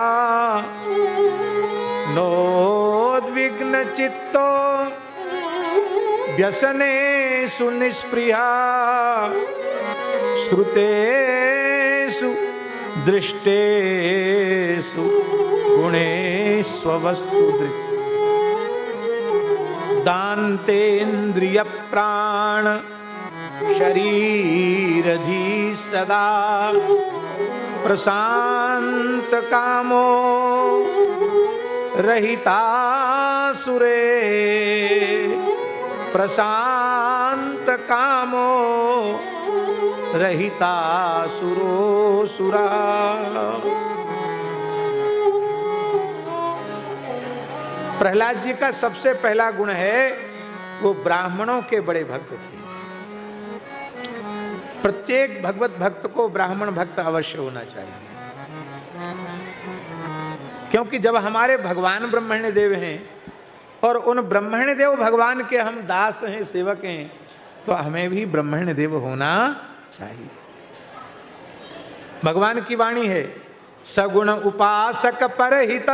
नोद्विग्न चित्तो व्यसने सुनिस्पृहा श्रुतेषु दृष्टेषु गुणेष्वस्तुदृक् दान्तेन्द्रिय प्राण शरीरधि सदा प्रशांत कामो रहितासुरे प्रशांत कामो रहितासुरो सुरा। प्रहलाद जी का सबसे पहला गुण है वो ब्राह्मणों के बड़े भक्त थे। प्रत्येक भगवत भक्त को ब्राह्मण भक्त अवश्य होना चाहिए, क्योंकि जब हमारे भगवान ब्रह्मण्य देव हैं और उन ब्रह्मण्य देव भगवान के हम दास हैं, सेवक हैं, तो हमें भी ब्रह्मण्य देव होना चाहिए। भगवान की वाणी है, सगुण उपासक परहित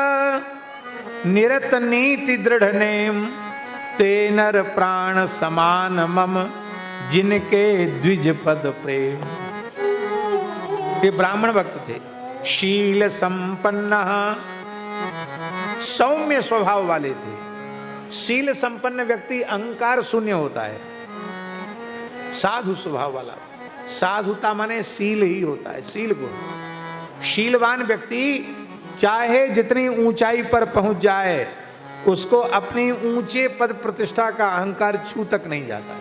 निरत नीति दृढ़ नेम ते नर प्राण समान मम जिनके द्विज पद प्रेम। ये ब्राह्मण भक्त थे, शील संपन्न, सौम्य स्वभाव वाले थे। शील संपन्न व्यक्ति अहंकार शून्य होता है, साधु स्वभाव वाला। साधुता माने शील ही होता है, शील गुण। शीलवान व्यक्ति चाहे जितनी ऊंचाई पर पहुंच जाए, उसको अपनी ऊंचे पद प्रतिष्ठा का अहंकार छू तक नहीं जाता।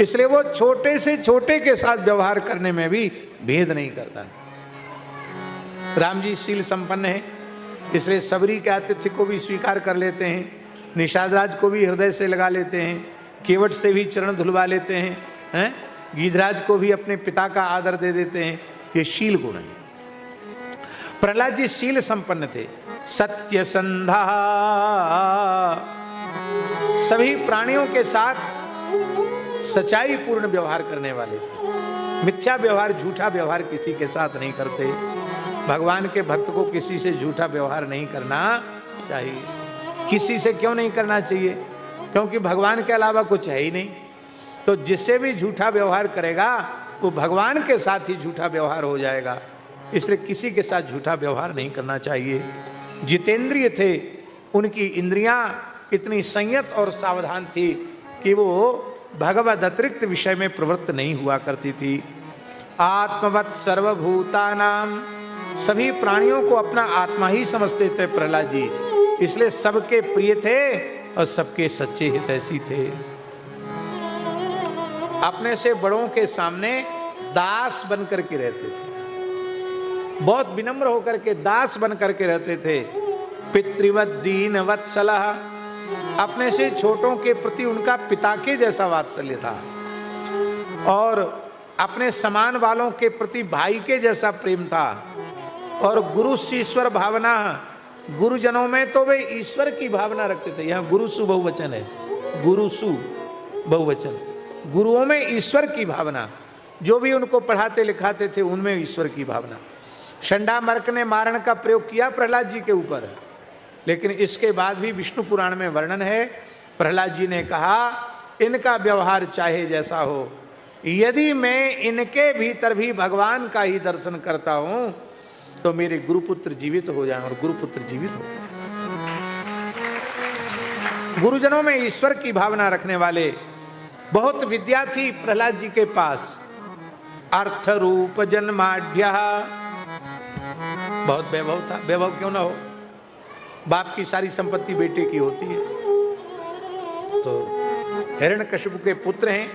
इसलिए वो छोटे से छोटे के साथ व्यवहार करने में भी भेद नहीं करता। राम जी शील संपन्न है, इसलिए सबरी के आतिथ्य को भी स्वीकार कर लेते हैं, निषाद राज को भी हृदय से लगा लेते हैं, केवट से भी चरण धुलवा लेते हैं, गीधराज को भी अपने पिता का आदर दे देते हैं। ये शील गुण है। प्रहलाद जी शील संपन्न थे, सत्य संधा, सभी प्राणियों के साथ सच्चाई पूर्ण व्यवहार करने वाले थे। मिथ्या व्यवहार, झूठा व्यवहार किसी के साथ नहीं करते। भगवान के भक्त को किसी से झूठा व्यवहार नहीं करना चाहिए। किसी से क्यों नहीं करना चाहिए? क्योंकि भगवान के अलावा कुछ है ही नहीं। तो जिससे भी झूठा व्यवहार करेगा वो भगवान के साथ ही झूठा व्यवहार हो जाएगा। इसलिए किसी के साथ झूठा व्यवहार नहीं करना चाहिए। जितेंद्रिय थे, उनकी इंद्रियां इतनी संयत और सावधान थी कि वो भगवद अतिरिक्त विषय में प्रवृत्त नहीं हुआ करती थी। आत्मवत् सर्वभूतानां, सभी प्राणियों को अपना आत्मा ही समझते थे प्रहलाद जी, इसलिए सबके प्रिय थे और सबके सच्चे हितैषी थे। अपने से बड़ों के सामने दास बन करके रहते थे, बहुत विनम्र होकर के दास बन करके रहते थे। पितृवत दीन वत्सलः, अपने से छोटों के प्रति उनका पिता के जैसा वात्सल्य था और अपने समान वालों के प्रति भाई के जैसा प्रेम था। और गुरु ईश्वर भावना, गुरुजनों में तो वे ईश्वर की भावना रखते थे। यहाँ गुरुसु बहुवचन है, गुरुसु बहुवचन। गुरुओं में ईश्वर की भावना, जो भी उनको पढ़ाते लिखाते थे उनमें ईश्वर की भावना। षंडामर्क ने मारण का प्रयोग किया प्रहलाद जी के ऊपर, लेकिन इसके बाद भी विष्णु पुराण में वर्णन है, प्रहलाद जी ने कहा इनका व्यवहार चाहे जैसा हो, यदि मैं इनके भीतर भी भगवान का ही दर्शन करता हूं तो मेरे गुरुपुत्र जीवित हो जाएं, और गुरुपुत्र जीवित हो जाएं। गुरुजनों में ईश्वर की भावना रखने वाले बहुत विद्या थी प्रहलाद जी के पास। अर्थ रूप जन्माढ्य, बहुत वैभव था। वैभव क्यों ना हो, बाप की सारी संपत्ति बेटे की होती है। तो हिरण्यकशिपु के पुत्र हैं,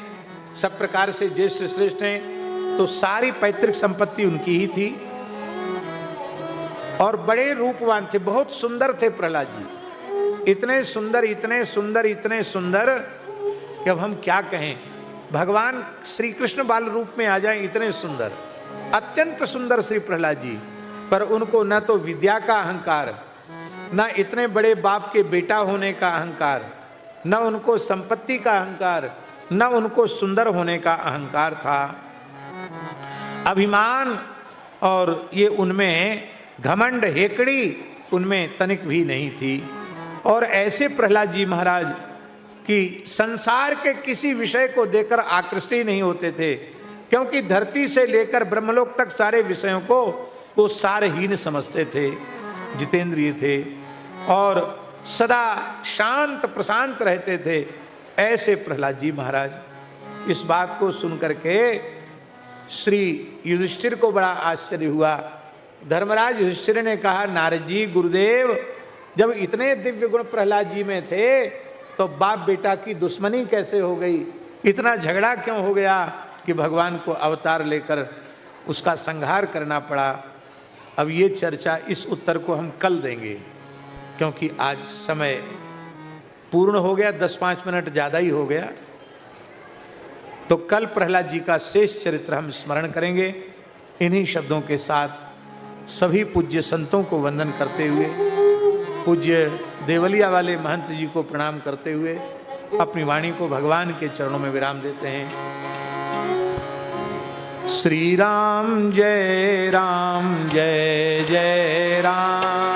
सब प्रकार से ज्येष्ठ श्रेष्ठ हैं, तो सारी पैतृक संपत्ति उनकी ही थी। और बड़े रूपवान थे, बहुत सुंदर थे प्रहलाद जी, इतने सुंदर इतने सुंदर इतने सुंदर कि अब हम क्या कहें। भगवान श्री कृष्ण बाल रूप में आ जाएं, इतने सुंदर, अत्यंत सुंदर श्री प्रहलाद जी। पर उनको न तो विद्या का अहंकार, न इतने बड़े बाप के बेटा होने का अहंकार, न उनको संपत्ति का अहंकार, न उनको सुंदर होने का अहंकार था। अभिमान और ये उनमें घमंड हेकड़ी उनमें तनिक भी नहीं थी। और ऐसे प्रहलाद जी महाराज कि संसार के किसी विषय को देखकर आकृष्ट ही नहीं होते थे, क्योंकि धरती से लेकर ब्रह्मलोक तक सारे विषयों को वो सारहीन समझते थे, जितेंद्रिय थे और सदा शांत प्रशांत रहते थे। ऐसे प्रहलाद जी महाराज। इस बात को सुनकर के श्री युधिष्ठिर को बड़ा आश्चर्य हुआ। धर्मराज युधिष्ठिर ने कहा, नारद जी गुरुदेव, जब इतने दिव्य गुण प्रहलाद जी में थे तो बाप बेटा की दुश्मनी कैसे हो गई, इतना झगड़ा क्यों हो गया कि भगवान को अवतार लेकर उसका संहार करना पड़ा। अब ये चर्चा, इस उत्तर को हम कल देंगे, क्योंकि आज समय पूर्ण हो गया, 10-5 मिनट ज़्यादा ही हो गया। तो कल प्रहलाद जी का शेष चरित्र हम स्मरण करेंगे। इन्हीं शब्दों के साथ सभी पूज्य संतों को वंदन करते हुए, पूज्य देवलिया वाले महंत जी को प्रणाम करते हुए अपनी वाणी को भगवान के चरणों में विराम देते हैं। श्री राम जय जय राम।